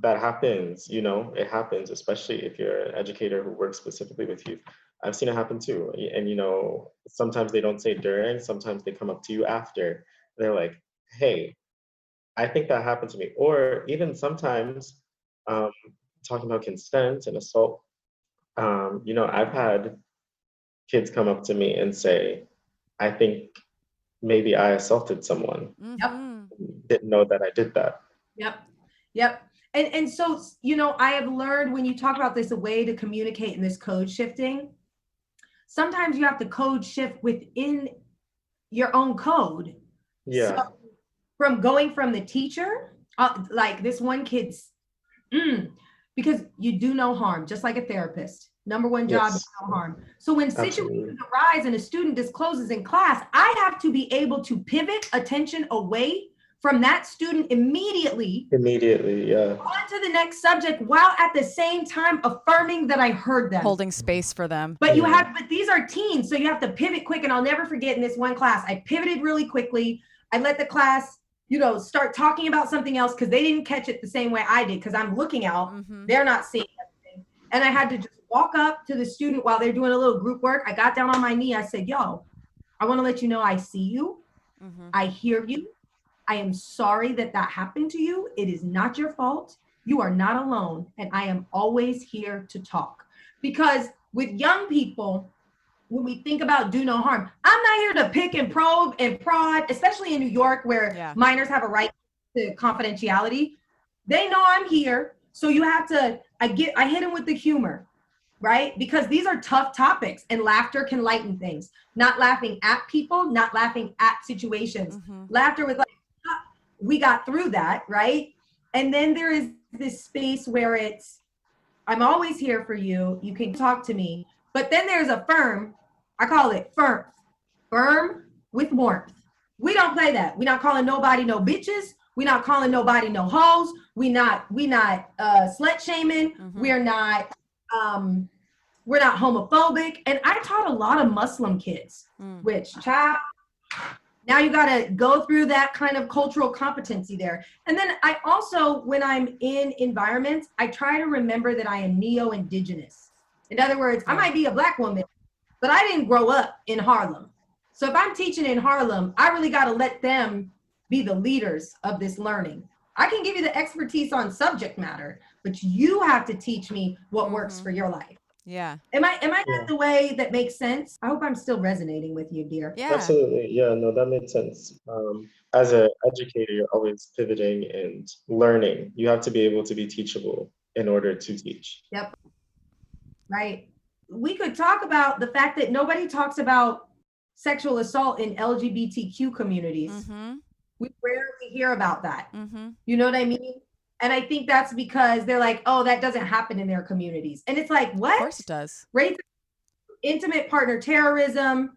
That happens, it happens, especially if you're an educator who works specifically with youth. I've seen it happen too. And, sometimes they don't say during, sometimes they come up to you after. They're like, hey, I think that happened to me. Or even sometimes talking about consent and assault, I've had kids come up to me and say, I think maybe I assaulted someone. Didn't know that I did that. Yep. And so, I have learned when you talk about this, a way to communicate in this code shifting, sometimes you have to code shift within your own code. Yeah. So from going from the teacher, like this one kid's, because you do no harm, just like a therapist. Number one job is no harm. So when situations arise and a student discloses in class, I have to be able to pivot attention away from that student immediately, onto the next subject, while at the same time affirming that I heard them. Holding space for them. But but these are teens, so you have to pivot quick. And I'll never forget in this one class, I pivoted really quickly. I let the class, start talking about something else because they didn't catch it the same way I did because I'm looking out. They're not seeing everything. And I had to just walk up to the student while they're doing a little group work. I got down on my knee. I said, yo, I want to let you know I see you. I hear you. I am sorry that happened to you. It is not your fault. You are not alone. And I am always here to talk. Because with young people, when we think about do no harm, I'm not here to pick and probe and prod, especially in New York where minors have a right to confidentiality. They know I'm here. So you have to, I hit them with the humor, right? Because these are tough topics and laughter can lighten things. Not laughing at people, not laughing at situations. Laughter with like, we got through that, right? And then there is this space where I'm always here for you. You can talk to me. But then there's a firm, I call it firm with warmth. We don't play that. We're not calling nobody no bitches. We're not calling nobody no hoes. We not slut shaming. We're not homophobic. And I taught a lot of Muslim kids, which child, now you got to go through that kind of cultural competency there. And then I also, when I'm in environments, I try to remember that I am neo-indigenous. In other words, I might be a Black woman, but I didn't grow up in Harlem. So if I'm teaching in Harlem, I really got to let them be the leaders of this learning. I can give you the expertise on subject matter, but you have to teach me what works for your life. Yeah. Am I not the way that makes sense? I hope I'm still resonating with you, dear. Yeah. Absolutely. Yeah, no, that makes sense. As an educator, you're always pivoting and learning. You have to be able to be teachable in order to teach. Yep. Right. We could talk about the fact that nobody talks about sexual assault in LGBTQ communities. We rarely hear about that. You know what I mean? And I think that's because they're like, oh, that doesn't happen in their communities. And it's like, what? Of course it does. Rates of intimate partner terrorism,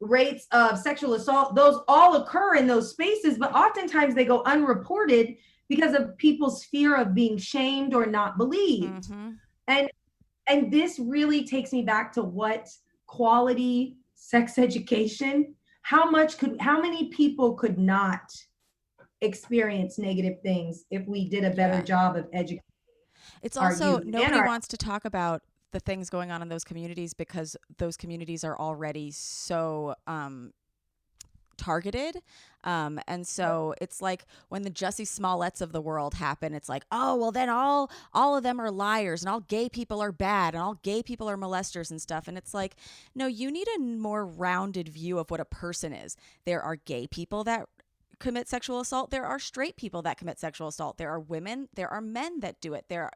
rates of sexual assault, those all occur in those spaces, but oftentimes they go unreported because of people's fear of being shamed or not believed. And this really takes me back to what quality sex education, how many people could not experience negative things if we did a better job of educating. It's also, nobody wants to talk about the things going on in those communities because those communities are already so targeted. And so it's like when the Jussie Smolletts of the world happen, it's like, oh, well then all of them are liars and all gay people are bad and all gay people are molesters and stuff. And it's like, no, you need a more rounded view of what a person is. There are gay people that commit sexual assault. There are straight people that commit sexual assault. There are women, there are men that do it. There,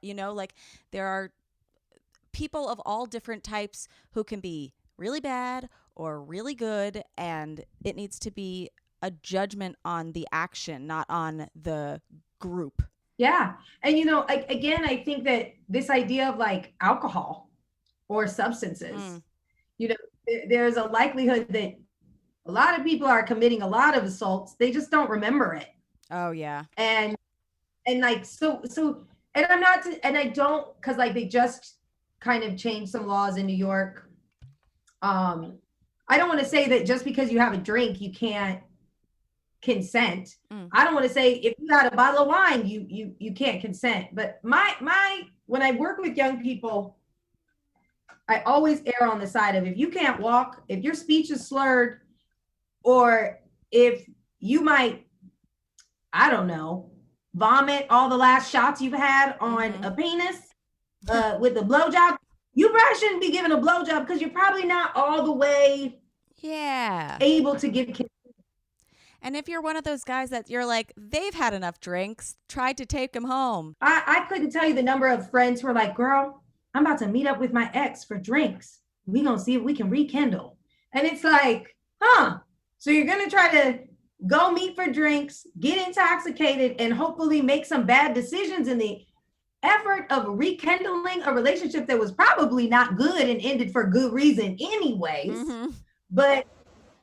there are people of all different types who can be really bad or really good, and it needs to be a judgment on the action, not on the group. Yeah. And, again, I think that this idea of like alcohol or substances, there's a likelihood that a lot of people are committing a lot of assaults. They just don't remember it. Oh, yeah. And like, so, and I'm not, and I don't, cause like they just kind of changed some laws in New York. I don't want to say that just because you have a drink, you can't consent. I don't want to say if you had a bottle of wine, you can't consent. But when I work with young people, I always err on the side of if you can't walk, if your speech is slurred, or if you might, I don't know, vomit all the last shots you've had on a penis with a blowjob, you probably shouldn't be giving a blowjob because you're probably not all the way able to give consent. And if you're one of those guys that you're like, they've had enough drinks, try to take them home. I couldn't tell you the number of friends who are like, girl, I'm about to meet up with my ex for drinks. We're going to see if we can rekindle. And it's like, so you're going to try to go meet for drinks, get intoxicated, and hopefully make some bad decisions in the effort of rekindling a relationship that was probably not good and ended for good reason anyways. But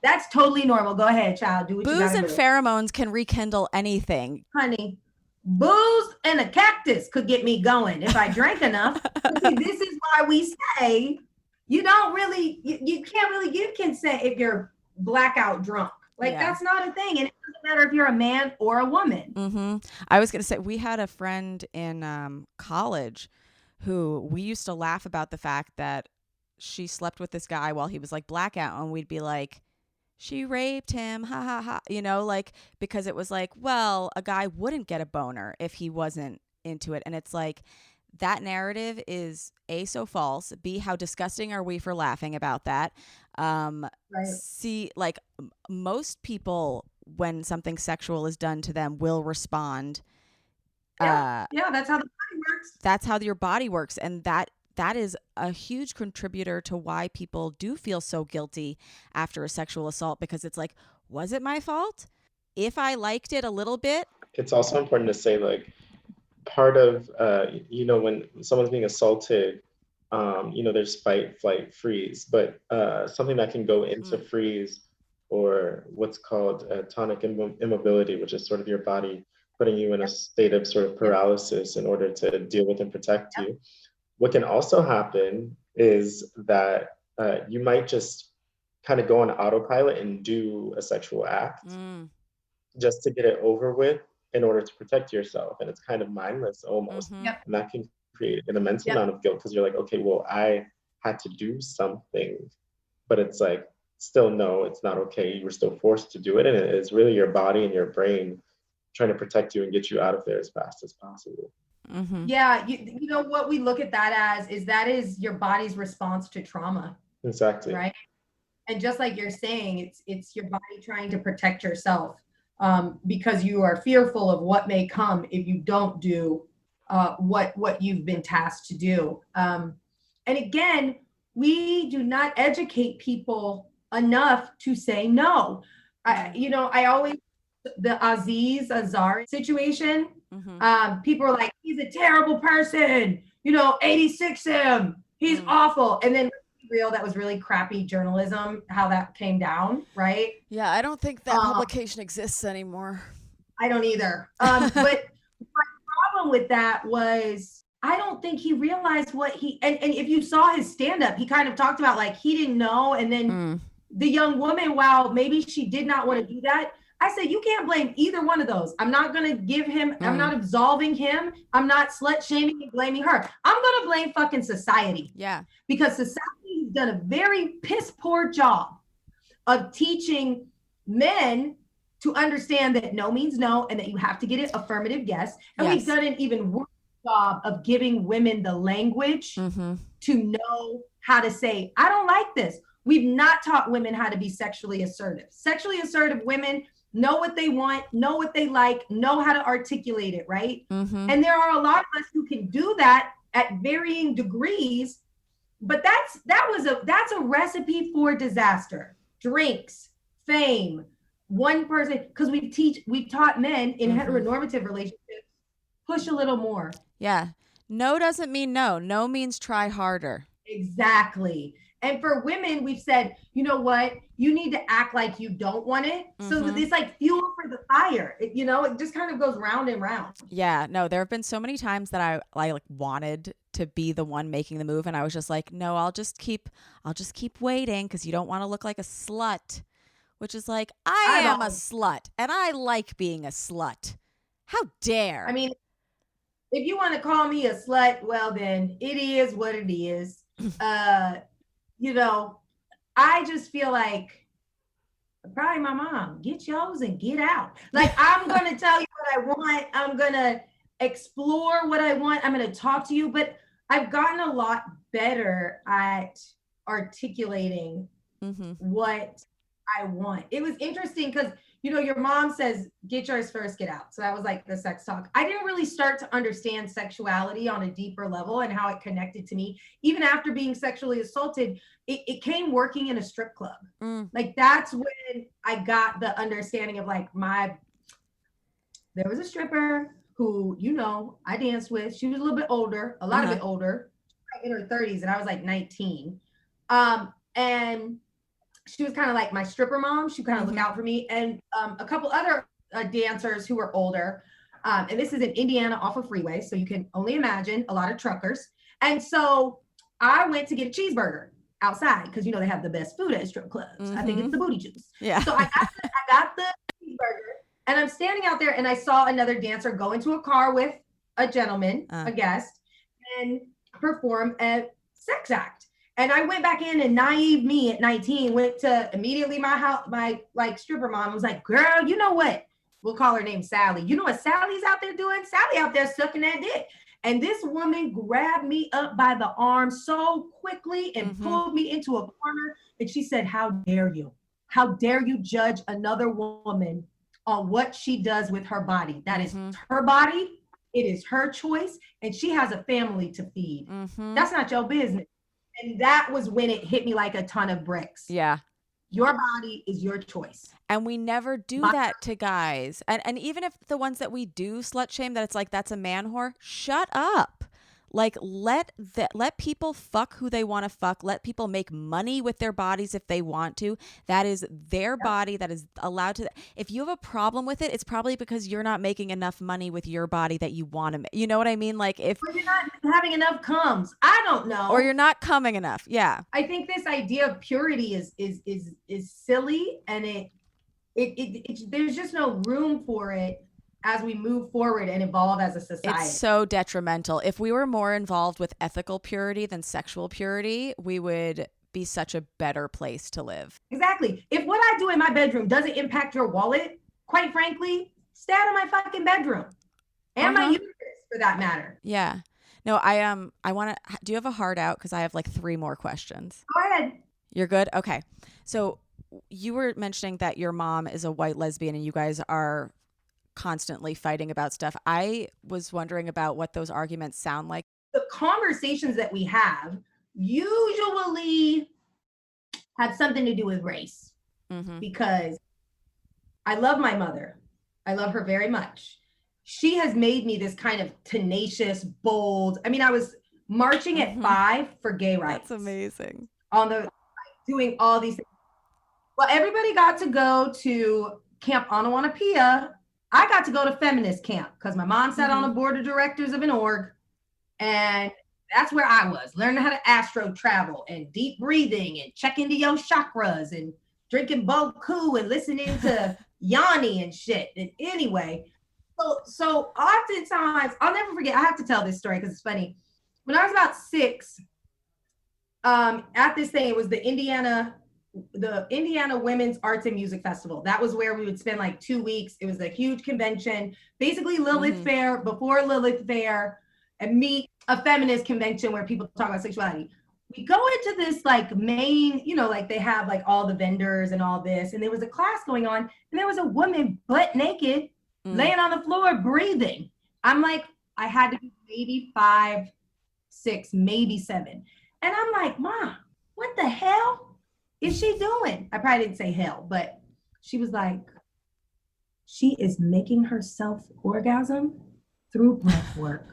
that's totally normal. Go ahead, child. Do what you gotta do. Booze and pheromones can rekindle anything. Honey, booze and a cactus could get me going if I drank enough. This is why we say you don't really, you can't really give consent if you're blackout drunk. Like that's not a thing. And it doesn't matter if you're a man or a woman. I was going to say, we had a friend in college who we used to laugh about the fact that she slept with this guy while he was like blackout. And we'd be like, she raped him, ha ha ha, like, because it was like, well, a guy wouldn't get a boner if he wasn't into it. And it's like, that narrative is A, so false, B, how disgusting are we for laughing about that? C, like, most people, when something sexual is done to them, will respond. Yeah, that's how the body works. That's how your body works. And that is a huge contributor to why people do feel so guilty after a sexual assault, because it's like, was it my fault? If I liked it a little bit. It's also important to say, like, part of, when someone's being assaulted, there's fight, flight, freeze, but something that can go into freeze, or what's called tonic immobility, which is sort of your body putting you in a state of sort of paralysis in order to deal with and protect you. What can also happen is that you might just kind of go on autopilot and do a sexual act just to get it over with in order to protect yourself. And it's kind of mindless almost. And that can create an immense amount of guilt because you're like, okay, well, I had to do something, but it's like, still, no, it's not okay. You were still forced to do it. And it's really your body and your brain trying to protect you and get you out of there as fast as possible. Yeah, you know what we look at that as is that is your body's response to trauma. Exactly. Right. And just like you're saying, it's your body trying to protect yourself because you are fearful of what may come if you don't do what you've been tasked to do. And again, we do not educate people enough to say no. I always, the Aziz Ansari situation, people are like, he's a terrible person, 86 him, he's awful. And then real, that was really crappy journalism, how that came down, right? Yeah, I don't think that publication exists anymore. I don't either. But my problem with that was, I don't think he realized what and if you saw his stand-up, he kind of talked about like, he didn't know. And then the young woman, while maybe she did not want to do that, I said, you can't blame either one of those. I'm not going to give him, I'm not absolving him. I'm not slut shaming and blaming her. I'm going to blame fucking society. Yeah. Because society has done a very piss poor job of teaching men to understand that no means no and that you have to get it affirmative yes. And we've done an even worse job of giving women the language to know how to say, I don't like this. We've not taught women how to be sexually assertive. Sexually assertive women know what they want, know what they like, know how to articulate it, right? And there are a lot of us who can do that at varying degrees, but that's a recipe for disaster. Drinks, fame, one person, because we've taught men in heteronormative relationships, push a little more. Yeah. No doesn't mean no. No means try harder. Exactly. And for women, we've said, you know what? You need to act like you don't want it. So that it's like fuel for the fire. It just kind of goes round and round. Yeah. No, there have been so many times that I like wanted to be the one making the move. And I was just like, no, I'll just keep waiting because you don't want to look like a slut, which is like, I am a slut and I like being a slut. How dare? I mean, if you want to call me a slut, well, then it is what it is. I just feel like probably my mom, get yours and get out. Like, I'm going to tell you what I want. I'm going to explore what I want. I'm going to talk to you, but I've gotten a lot better at articulating what I want. It was interesting because, your mom says, get yours first, get out. So that was like the sex talk. I didn't really start to understand sexuality on a deeper level and how it connected to me. Even after being sexually assaulted, it came working in a strip club. Like, that's when I got the understanding of like there was a stripper who, I danced with. She was a little bit older, a lot bit older, in her 30s. And I was like 19. And she was kind of like my stripper mom. She kind of looked out for me. And a couple other dancers who were older. And this is in Indiana off of freeway. So you can only imagine a lot of truckers. And so I went to get a cheeseburger outside because, they have the best food at strip clubs. I think it's the booty juice. Yeah. So I got the cheeseburger and I'm standing out there and I saw another dancer go into a car with a gentleman, a guest, and perform a sex act. And I went back in and naive me at 19 went to immediately my house, my like stripper mom was like, girl, you know what? We'll call her name Sally. You know what Sally's out there doing? Sally out there sucking that dick. And this woman grabbed me up by the arm so quickly and pulled me into a corner. And she said, how dare you? How dare you judge another woman on what she does with her body? That is her body. It is her choice. And she has a family to feed. That's not your business. And that was when it hit me like a ton of bricks. Yeah. Your body is your choice. And we never do that to guys. And even if the ones that we do slut shame, that it's like, that's a man whore, shut up. Like, let people fuck who they want to fuck. Let people make money with their bodies if they want to. That is their body. That is allowed to. If you have a problem with it, it's probably because you're not making enough money with your body that you want to make. You know what I mean? Like, if you're not having enough comes, I don't know. Or you're not coming enough. Yeah. I think this idea of purity is silly, and it there's just no room for it as we move forward and evolve as a society. It's so detrimental. If we were more involved with ethical purity than sexual purity, we would be such a better place to live. Exactly. If what I do in my bedroom doesn't impact your wallet, quite frankly, stay out of my fucking bedroom. And my uterus, for that matter. Yeah. No, I want to, do you have a heart out? Because I have like 3 more questions. Go ahead. You're good? Okay. So you were mentioning that your mom is a white lesbian and you guys are constantly fighting about stuff. I was wondering about what those arguments sound like. The conversations that we have usually have something to do with race, because I love my mother. I love her very much. She has made me this kind of tenacious, bold. I mean, I was marching at 5 for gay rights. That's amazing. Doing all these things. Well, everybody got to go to Camp Onomatopoeia. I got to go to feminist camp because my mom sat on the board of directors of an org, and that's where I was learning how to astro travel and deep breathing and check into your chakras and drinking Boku and listening to Yanni and shit. And anyway, so oftentimes I'll never forget. I have to tell this story because it's funny. When I was about 6, at this thing, it was the Indiana the Indiana Women's Arts and Music Festival. That was where we would spend like 2 weeks. It was a huge convention, basically Lilith Fair before Lilith Fair, and meet a feminist convention where people talk about sexuality. We go into this like main, you know, like they have like all the vendors and all this, and there was a class going on, and there was a woman butt naked laying on the floor breathing. I'm like, I had to be maybe 5, 6, maybe 7. And I'm like, Mom, what the hell is she doing? I probably didn't say hell, but she was like, she is making herself orgasm through breath work.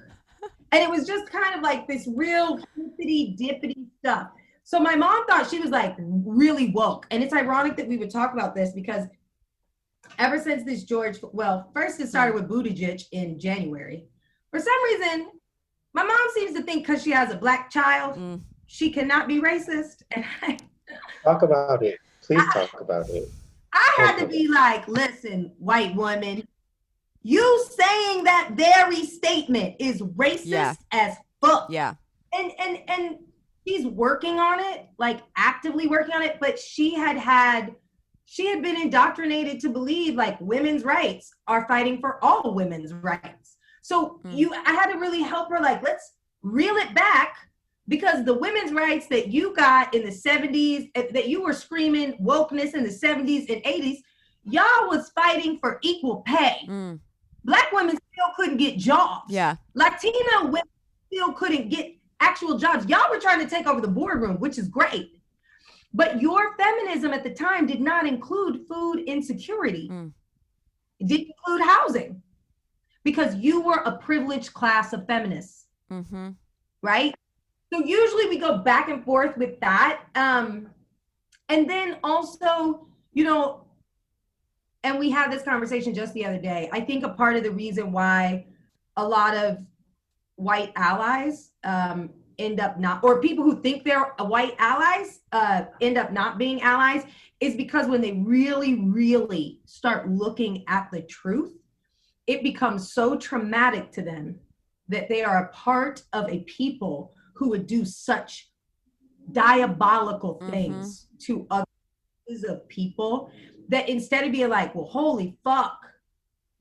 And it was just kind of like this real hippity dippity stuff. So my mom thought she was like really woke. And it's ironic that we would talk about this because ever since this first it started with Buttigieg in January. For some reason, my mom seems to think because she has a Black child, she cannot be racist. And Talk about it. Please talk about it. I had to be like, listen, white woman, you saying that very statement is racist as fuck. Yeah. And she's working on it, like actively working on it, but she had been indoctrinated to believe like women's rights are fighting for all women's rights. So I had to really help her, like, let's reel it back, because the women's rights that you got in the 70s, that you were screaming wokeness in the 70s and 80s, y'all was fighting for equal pay. Black women still couldn't get jobs. Yeah. Latina women still couldn't get actual jobs. Y'all were trying to take over the boardroom, which is great. But your feminism at the time did not include food insecurity. It didn't include housing, because you were a privileged class of feminists, right? So usually we go back and forth with that. And then also, you know, and we had this conversation just the other day. I think a part of the reason why a lot of white allies end up not, or people who think they're white allies end up not being allies, is because when they really, really start looking at the truth, it becomes so traumatic to them that they are a part of a people who would do such diabolical things to others of people, that instead of being like, well, holy fuck,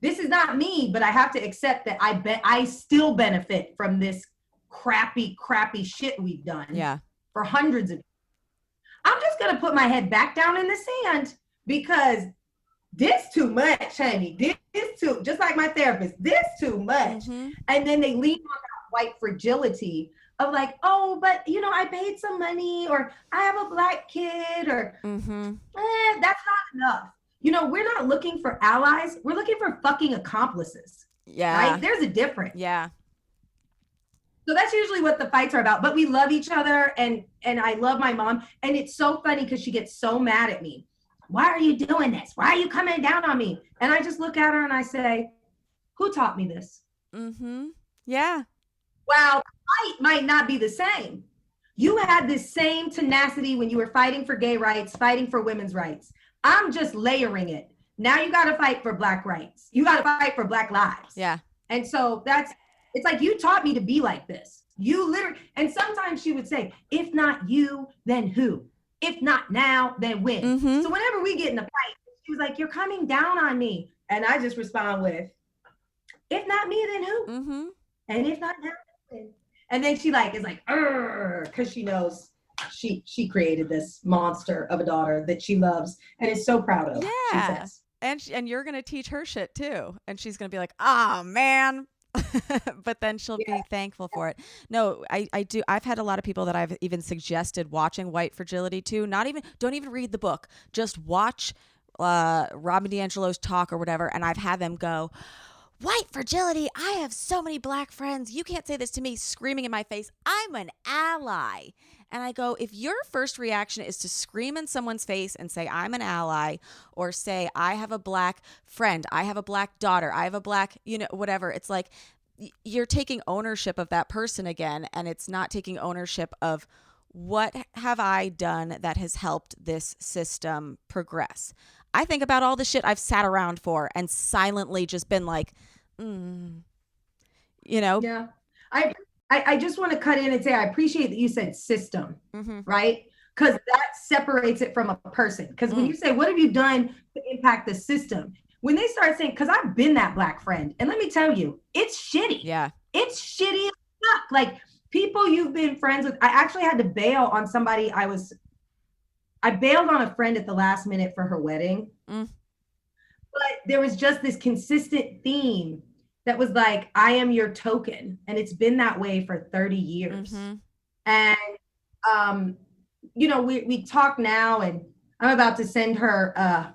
this is not me, but I have to accept that I still benefit from this crappy shit we've done for hundreds of years. I'm just gonna put my head back down in the sand, because this too much, honey. This too, just like my therapist, this too much. And then they lean on that white fragility of like, oh, but you know, I paid some money, or I have a Black kid, or that's not enough. You know, we're not looking for allies. We're looking for fucking accomplices. Yeah. Right? There's a difference. Yeah. So that's usually what the fights are about. But we love each other, and I love my mom. And it's so funny because she gets so mad at me. Why are you doing this? Why are you coming down on me? And I just look at her and I say, who taught me this? Yeah. Wow, fight might not be the same. You had this same tenacity when you were fighting for gay rights, fighting for women's rights. I'm just layering it. Now you got to fight for Black rights. You got to fight for Black lives. Yeah. And so it's like, you taught me to be like this. You literally, and sometimes she would say, if not you, then who? If not now, then when? So whenever we get in a fight, she was like, you're coming down on me. And I just respond with, if not me, then who? And if not now, then when? And then she like is like, because she knows she created this monster of a daughter that she loves and is so proud of. Yeah. She says. And you're going to teach her shit too. And she's going to be like, oh man. But then she'll be thankful for it. No, I do. I've had a lot of people that I've even suggested watching White Fragility to. Don't even read the book. Just watch Robin DiAngelo's talk or whatever. And I've had them go, White Fragility, I have so many Black friends. You can't say this to me, screaming in my face. I'm an ally. And I go, if your first reaction is to scream in someone's face and say, I'm an ally, or say, I have a Black friend, I have a Black daughter, I have a Black, whatever. It's like you're taking ownership of that person again. And it's not taking ownership of what have I done that has helped this system progress. I think about all the shit I've sat around for and silently just been like, Yeah. I just want to cut in and say, I appreciate that you said system, right? because that separates it from a person. Because when you say, what have you done to impact the system? When they start saying, because I've been that Black friend, and let me tell you, it's shitty. Yeah. It's shitty as fuck. Like, people you've been friends with. I actually had to bail on somebody. I bailed on a friend at the last minute for her wedding. But there was just this consistent theme that was like, I am your token. And it's been that way for 30 years. And, you know, we talk now, and I'm about to send her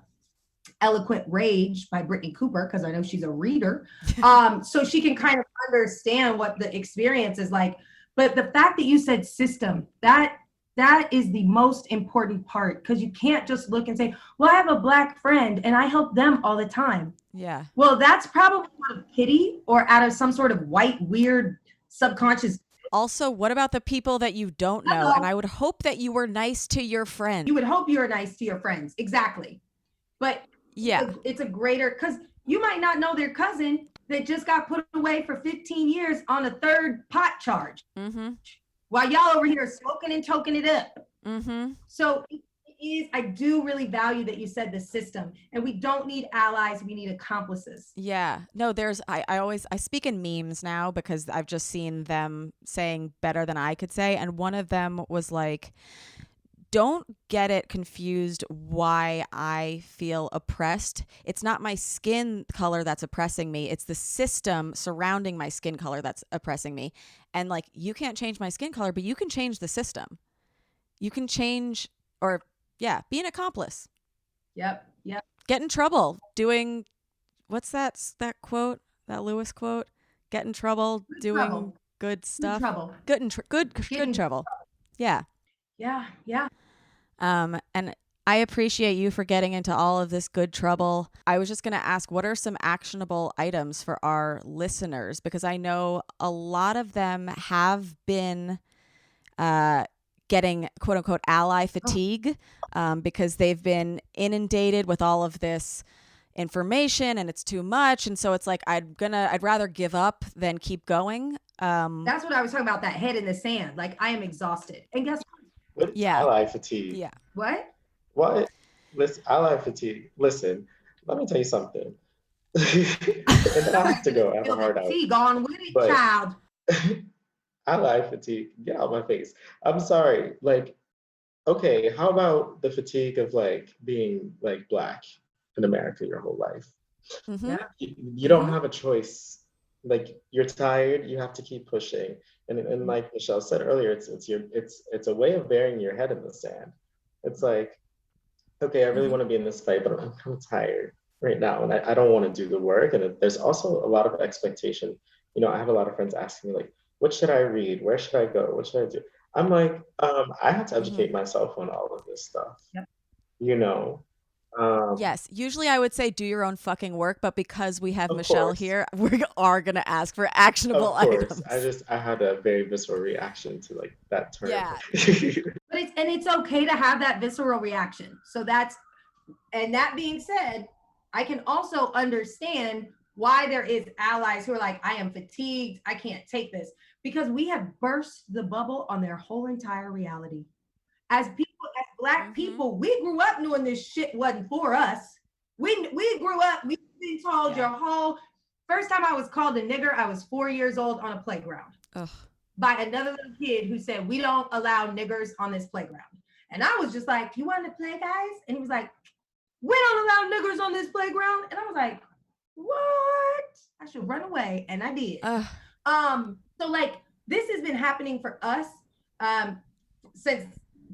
Eloquent Rage by Brittany Cooper, because I know she's a reader. So she can kind of understand what the experience is like. But the fact that you said system, that is the most important part, because you can't just look and say, well, I have a Black friend and I help them all the time. Yeah. Well, that's probably out of pity or out of some sort of white, weird, subconscious. Also, what about the people that you don't know? And I would hope that you were nice to your friends. You would hope you were nice to your friends. Exactly. But yeah, it's a greater, because you might not know their cousin that just got put away for 15 years on a third pot charge. While y'all over here smoking and choking it up. So it is, I do really value that you said the system, and we don't need allies, we need accomplices. Yeah. No, I speak in memes now because I've just seen them saying better than I could say. And one of them was like, don't get it confused why I feel oppressed. It's not my skin color that's oppressing me. It's the system surrounding my skin color that's oppressing me. And like, you can't change my skin color, but you can change the system. You can change, or be an accomplice. Yep. Get in trouble doing, what's that quote, that Lewis quote? Get in trouble doing good stuff. Good trouble. Yeah. Yeah. And I appreciate you for getting into all of this good trouble. I was just going to ask, what are some actionable items for our listeners? Because I know a lot of them have been getting quote unquote ally fatigue because they've been inundated with all of this information and it's too much. And so it's like, I'd rather give up than keep going. That's what I was talking about, that head in the sand. Like, I am exhausted. And guess what? Ally fatigue. Yeah. What? Listen, ally fatigue. Listen, let me tell you something. And then I have to go. I have a hard out. Fatigue on with it, child. Ally fatigue. Get out my face. I'm sorry. Like, okay, how about the fatigue of like being like Black in America your whole life? You don't have a choice. Like, you're tired, you have to keep pushing. And like Michelle said earlier, it's a way of burying your head in the sand. It's like, okay, I really want to be in this fight, but I'm kind of tired right now, and I don't want to do the work. And there's also a lot of expectation. You know, I have a lot of friends asking me like, what should I read? Where should I go? What should I do? I'm like, I have to educate myself on all of this stuff. You know. Yes, usually I would say do your own fucking work, but because we have Michelle here, we are going to ask for actionable items. I had a very visceral reaction to like that term. Yeah. But it's okay to have that visceral reaction. So that being said, I can also understand why there is allies who are like, I am fatigued, I can't take this, because we have burst the bubble on their whole entire reality. As Black people, we grew up knowing this shit wasn't for us. We grew up, we've been told your whole, first time I was called a nigger, I was 4 years old on a playground. By another little kid who said, we don't allow niggers on this playground. And I was just like, you want to play, guys? And he was like, we don't allow niggers on this playground. And I was like, what? I should run away. And I did. So like, this has been happening for us since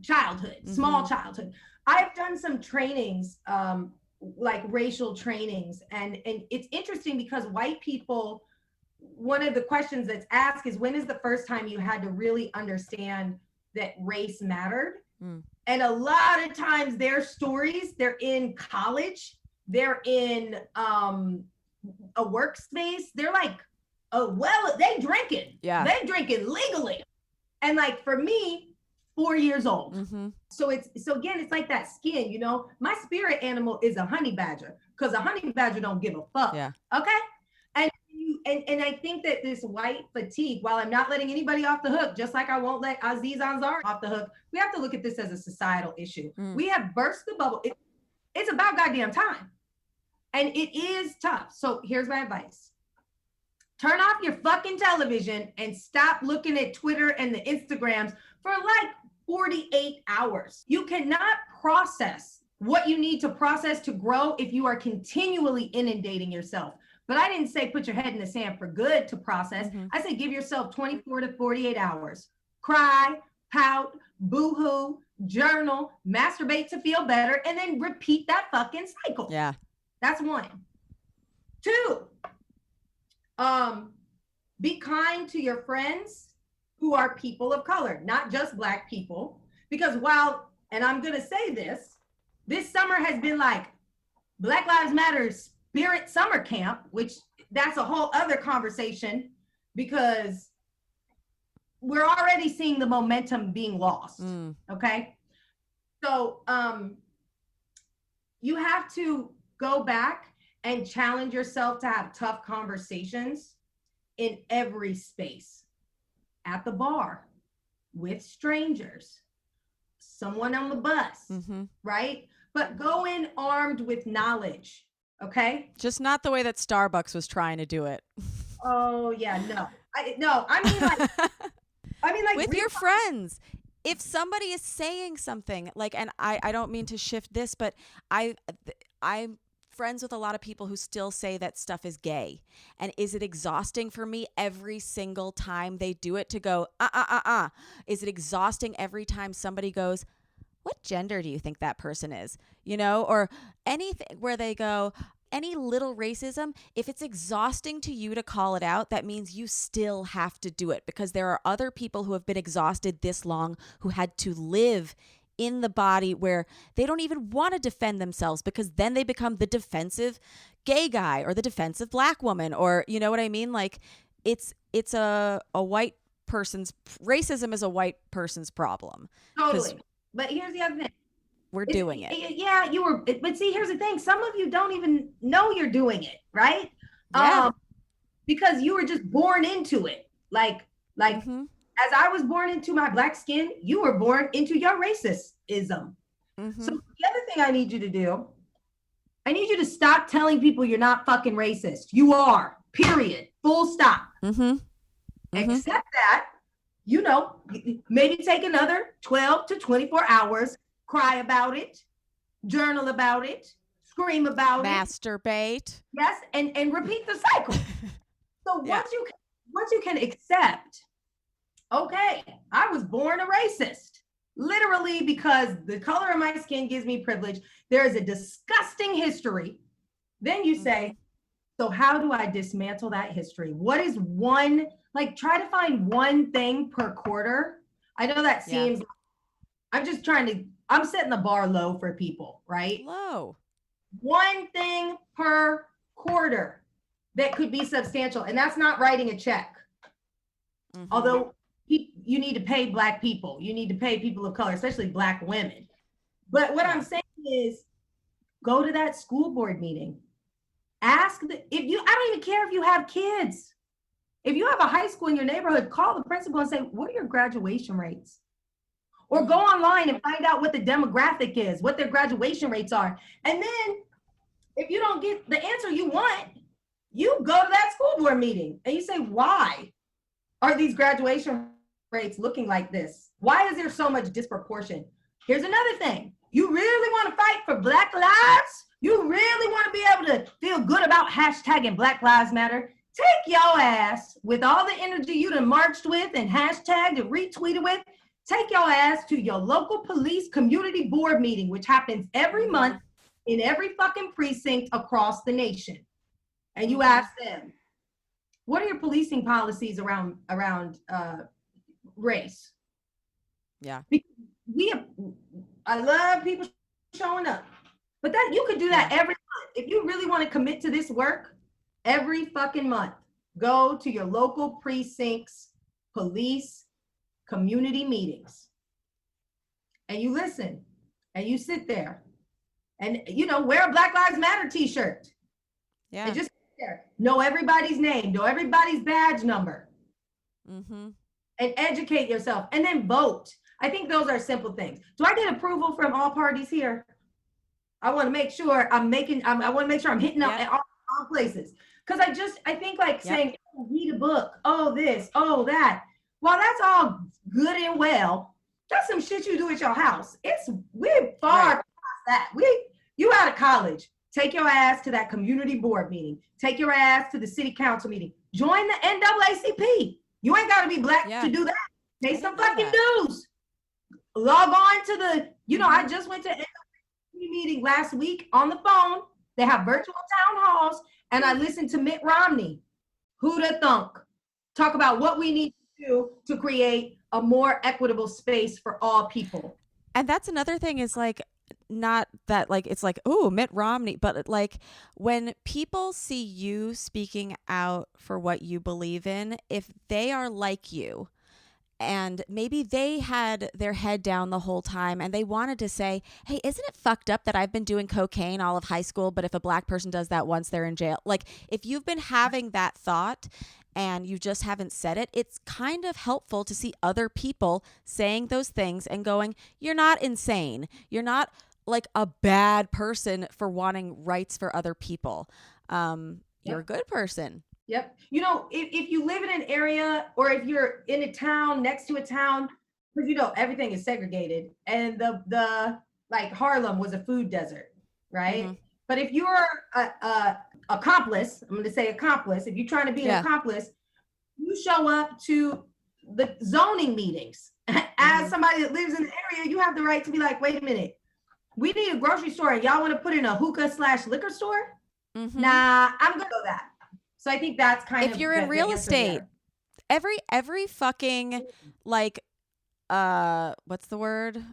childhood, small childhood. I've done some trainings, like racial trainings. And it's interesting because white people, one of the questions that's asked is, when is the first time you had to really understand that race mattered? And a lot of times their stories, they're in college, they're in a workspace, they're like, oh, well, they drinking. Yeah. They drinking legally. And like, for me, 4 years old. So again, it's like that skin, you know, my spirit animal is a honey badger, because a honey badger don't give a fuck. Yeah. Okay. and I think that this white fatigue, while I'm not letting anybody off the hook, just like I won't let Aziz Ansari off the hook, we have to look at this as a societal issue. We have burst the bubble. It's about goddamn time. And it is tough. So here's my advice. Turn off your fucking television and stop looking at Twitter and the Instagrams for like 48 hours. You cannot process what you need to process to grow if you are continually inundating yourself. But I didn't say put your head in the sand for good to process. I said give yourself 24 to 48 hours. Cry, pout, boo-hoo, journal, masturbate to feel better, and then repeat that fucking cycle. Yeah. That's one. Two, be kind to your friends who are people of color, not just Black people. Because while, and I'm gonna say this summer has been like Black Lives Matter Spirit Summer Camp, which that's a whole other conversation because we're already seeing the momentum being lost, okay? So you have to go back and challenge yourself to have tough conversations in every space, at the bar, with strangers, someone on the bus, right? But go in armed with knowledge, okay? Just not the way that Starbucks was trying to do it. Oh yeah, no. I mean like with your friends. If somebody is saying something like, and I don't mean to shift this, but I'm friends with a lot of people who still say that stuff is gay. And is it exhausting for me every single time they do it to go, Is it exhausting every time somebody goes, what gender do you think that person is? You know, or anything where they go, any little racism, if it's exhausting to you to call it out, that means you still have to do it because there are other people who have been exhausted this long who had to live in the body where they don't even want to defend themselves because then they become the defensive gay guy or the defensive Black woman, or you know what I mean? Like it's a white person's racism is a white person's problem. Totally. But here's the other thing. We're doing it. Yeah, you were. But see, here's the thing. Some of you don't even know you're doing it, right? Yeah. Because you were just born into it. Like as I was born into my Black skin, you were born into your racism. So the other thing I need you to do, I need you to stop telling people you're not fucking racist. You are, period. Full stop. Accept that, you know, maybe take another 12 to 24 hours, cry about it, journal about it, scream about Masturbate. Yes, and repeat the cycle. So once you can accept, okay, I was born a racist, literally because the color of my skin gives me privilege. There is a disgusting history. Then you say, so how do I dismantle that history? What is one, like try to find one thing per quarter. I know that seems, I'm setting the bar low for people, right? Low. One thing per quarter that could be substantial. And that's not writing a check. Although you need to pay Black people. You need to pay people of color, especially Black women. But what I'm saying is go to that school board meeting. I don't even care if you have kids. If you have a high school in your neighborhood, call the principal and say, what are your graduation rates? Or go online and find out what the demographic is, what their graduation rates are. And then if you don't get the answer you want, you go to that school board meeting and you say, why are these graduation rates looking like this? Why is there so much disproportion? Here's another thing. You really want to fight for Black lives? You really want to be able to feel good about hashtagging Black Lives Matter? Take your ass with all the energy you done marched with and hashtagged and retweeted with, take your ass to your local police community board meeting, which happens every month in every fucking precinct across the nation. And you ask them, what are your policing policies around race? Yeah. I love people showing up, but that you could do that every month. If you really want to commit to this work, every fucking month, go to your local precincts, police, community meetings, and you listen, and you sit there, and you know, wear a Black Lives Matter t-shirt. Yeah. And just there. Know everybody's name, know everybody's badge number, and educate yourself, and then vote. I think those are simple things. Do I get approval from all parties here? I want to make sure I want to make sure I'm hitting up at all places. Because I think like saying, oh, read a book, oh, this, oh, that. Well, that's all good and well. That's some shit you do at your house. We're far past that. You out of college. Take your ass to that community board meeting. Take your ass to the city council meeting. Join the NAACP. You ain't got to be black to do that. Pay some fucking dues. Log on to I just went to an NAACP meeting last week on the phone. They have virtual town halls, and I listened to Mitt Romney, who'da thunk, talk about what we need to do to create a more equitable space for all people. And that's another thing is like, not that like it's like, oh, Mitt Romney, but like when people see you speaking out for what you believe in, if they are like you and maybe they had their head down the whole time and they wanted to say, hey, isn't it fucked up that I've been doing cocaine all of high school, but if a black person does that once, they're in jail? Like if you've been having that thought and you just haven't said it, it's kind of helpful to see other people saying those things and going, you're not insane. You're not like a bad person for wanting rights for other people. You're a good person. Yep. If you live in an area or if you're in a town next to a town, because everything is segregated, and the like Harlem was a food desert, right? But if you're a accomplice, I'm going to say accomplice, if you're trying to be an accomplice, you show up to the zoning meetings. As somebody that lives in the area, you have the right to be like, wait a minute, we need a grocery store and y'all want to put in a hookah/liquor store? Nah, I'm good with that. So I think that's kind of if you're in real estate, every fucking like what's the word?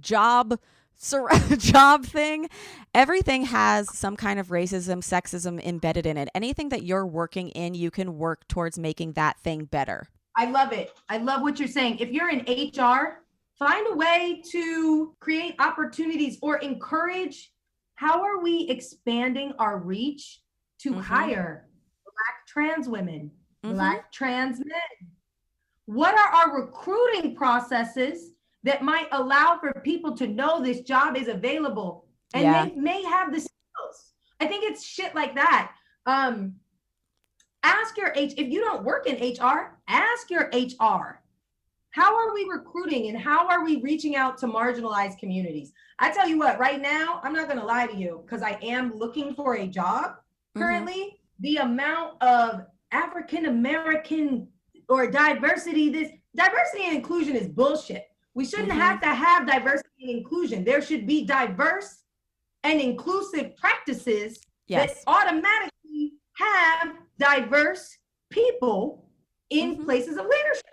Job thing, everything has some kind of racism, sexism embedded in it. Anything that you're working in, you can work towards making that thing better. I love it. I love what you're saying. If you're in HR, find a way to create opportunities or encourage. How are we expanding our reach to hire Black trans women, Black trans men? What are our recruiting processes that might allow for people to know this job is available and they may have the skills? I think it's shit like that. Ask your if you don't work in HR, ask your HR. How are we recruiting and how are we reaching out to marginalized communities? I tell you what, right now, I'm not going to lie to you because I am looking for a job currently. The amount of African-American or diversity and inclusion is bullshit. We shouldn't have to have diversity and inclusion. There should be diverse and inclusive practices that automatically have diverse people in places of leadership.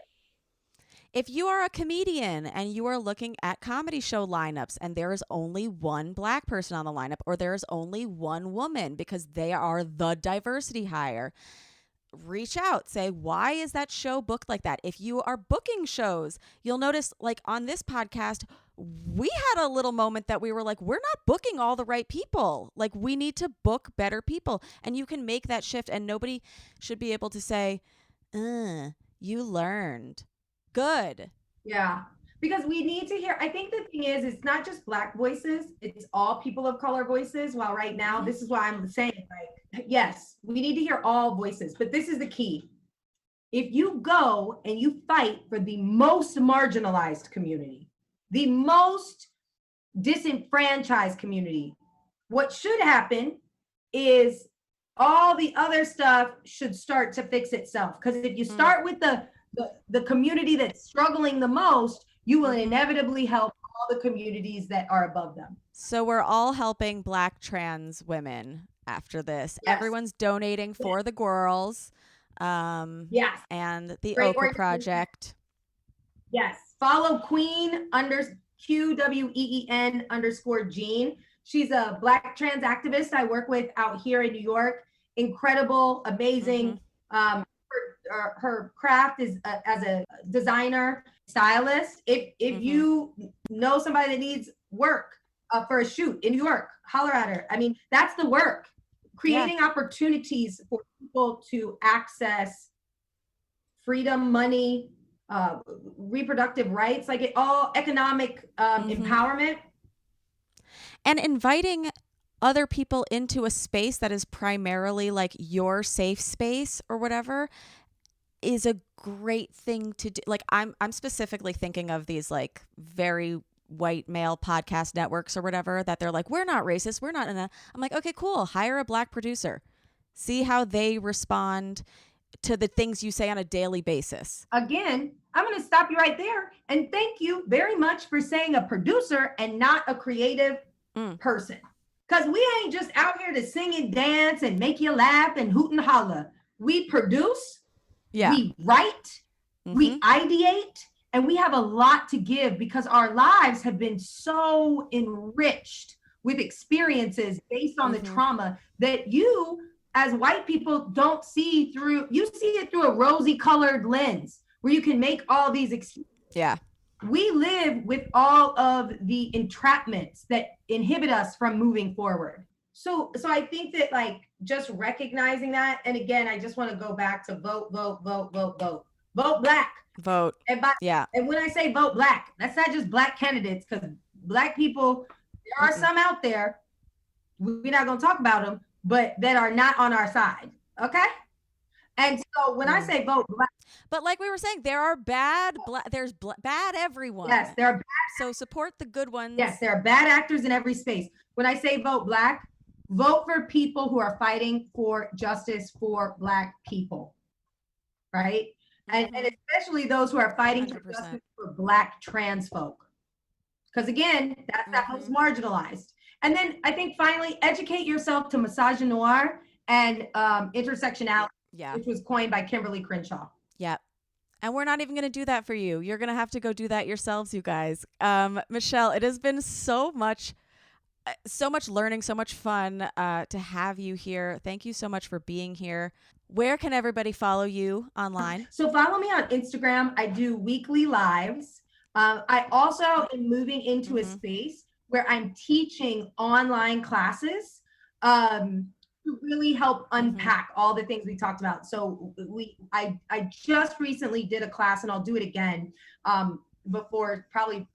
If you are a comedian and you are looking at comedy show lineups and there is only one Black person on the lineup or there is only one woman because they are the diversity hire, reach out, say, why is that show booked like that? If you are booking shows, you'll notice like on this podcast, we had a little moment that we were like, we're not booking all the right people. Like we need to book better people, and you can make that shift and nobody should be able to say, you learned. Good. Yeah, because we need to hear, I think the thing is, it's not just Black voices, it's all people of color voices. While right now, this is why I'm saying, like, yes, we need to hear all voices, but this is the key. If you go and you fight for the most marginalized community, the most disenfranchised community, what should happen is all the other stuff should start to fix itself. Because if you start with the community that's struggling the most, you will inevitably help all the communities that are above them. So we're all helping Black trans women after this. Yes. Everyone's donating for the girls. Yes. And the Great Oprah Project. Yes. Follow Queen QWEEN_Jean. She's a Black trans activist I work with out here in New York. Incredible, amazing. Her craft is as a designer, stylist. If you know somebody that needs work for a shoot in New York, holler at her. I mean, that's the work. creating opportunities for people to access freedom, money, reproductive rights, like all economic empowerment. And inviting other people into a space that is primarily like your safe space or whatever is a great thing to do. Like I'm specifically thinking of these like very white male podcast networks or whatever that they're like, we're not racist, we're not I'm like, okay, cool, hire a Black producer, see how they respond to the things you say on a daily basis. Again, I'm going to stop you right there and thank you very much for saying a producer and not a creative person, because we ain't just out here to sing and dance and make you laugh and hoot and holler. We produce, we write, we ideate, and we have a lot to give because our lives have been so enriched with experiences based on the trauma that you as white people don't see through. You see it through a rosy colored lens where you can make all these excuses. Yeah. We live with all of the entrapments that inhibit us from moving forward. So I think that like just recognizing that, and again, I just want to go back to vote Black. Vote. And when I say vote Black, that's not just Black candidates, because Black people, there are some out there, we're not going to talk about them, but that are not on our side. Okay. And so when I say vote Black, but like we were saying, there are bad, there's bad everyone. Yes, there are bad. So support the good ones. Yes, there are bad actors in every space. When I say vote Black, vote for people who are fighting for justice for Black people, right? And especially those who are fighting 100%. For justice for Black trans folk. Because again, that's that most marginalized. And then I think finally, educate yourself to Misogynoir and intersectionality, which was coined by Kimberly Crenshaw. Yeah. And we're not even going to do that for you. You're going to have to go do that yourselves, you guys. Michelle, it has been so much learning, so much fun to have you here. Thank you so much for being here. Where can everybody follow you online? So follow me on Instagram. I do weekly lives. I also am moving into a space where I'm teaching online classes to really help unpack all the things we talked about. So I just recently did a class, and I'll do it again before probably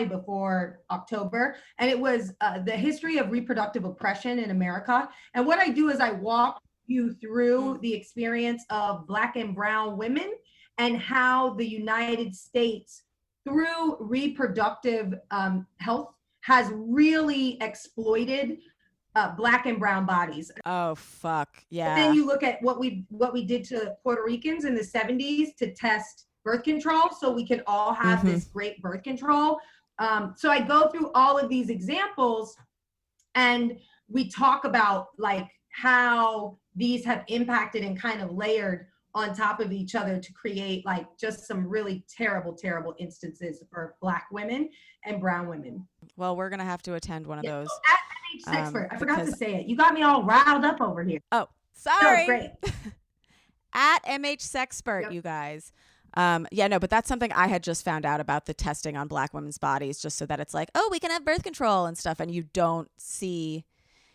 before October. And it was the history of reproductive oppression in America. And what I do is I walk you through the experience of Black and brown women and how the United States, through reproductive health, has really exploited Black and brown bodies. Oh, fuck. Yeah. But then you look at what we did to Puerto Ricans in the 70s to test birth control so we can all have this great birth control. So I go through all of these examples and we talk about like how these have impacted and kind of layered on top of each other to create like just some really terrible, terrible instances for Black women and brown women. Well, we're going to have to attend one of those. At MH Sexpert. I forgot to say it. You got me all riled up over here. Oh, sorry. No, great. At MH Sexpert, you guys. But that's something I had just found out about the testing on Black women's bodies, just so that it's like, oh, we can have birth control and stuff. And you don't see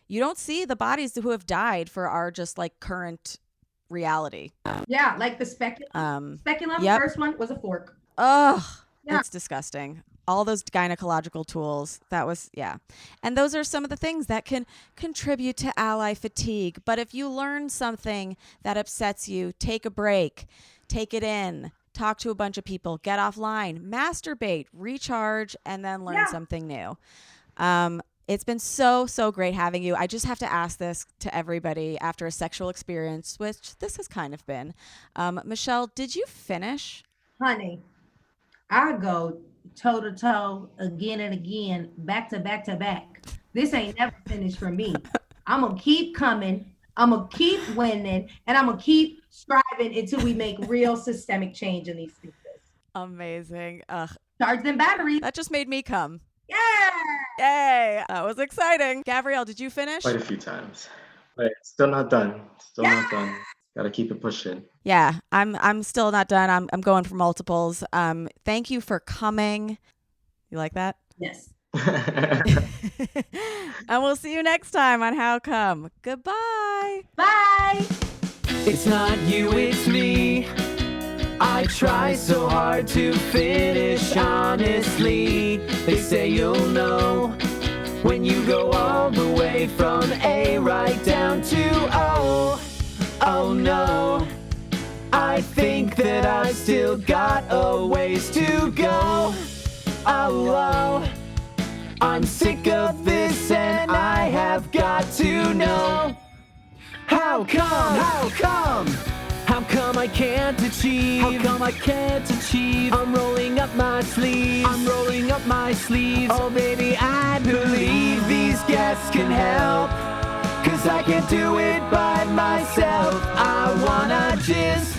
the bodies who have died for our just like current reality. Like the speculum. Speculum, first one was a fork. Ugh, it's disgusting. All those gynecological tools, that was, And those are some of the things that can contribute to ally fatigue. But if you learn something that upsets you, take a break, take it in, talk to a bunch of people, get offline, masturbate, recharge, and then learn something new. It's been so, so great having you. I just have to ask this to everybody after a sexual experience, which this has kind of been. Michelle, did you finish? Honey, I go toe to toe again and again, back to back to back. This ain't never finished for me. I'm going to keep coming. I'm going to keep winning. And I'm going to keep striving until we make real systemic change in these spaces. Amazing. Ugh. Charge them batteries. That just made me come. Yeah. Yay. That was exciting. Gabrielle, did you finish? Quite a few times. But still not done. Not done. Gotta keep it pushing. Yeah, I'm still not done. I'm going for multiples. Thank you for coming. You like that? Yes. And we'll see you next time on How Come. Goodbye. Bye. It's not you, it's me. I try so hard to finish honestly. They say you'll know when you go all the way from A right down to O. Oh no, I think that I still got a ways to go. Oh, I'm sick of this and I have got to know. How come? How come? How come I can't achieve? How come I can't achieve? I'm rolling up my sleeves. I'm rolling up my sleeves. Oh baby, I believe these guests can help. 'Cause I can't do it by myself. I wanna jizz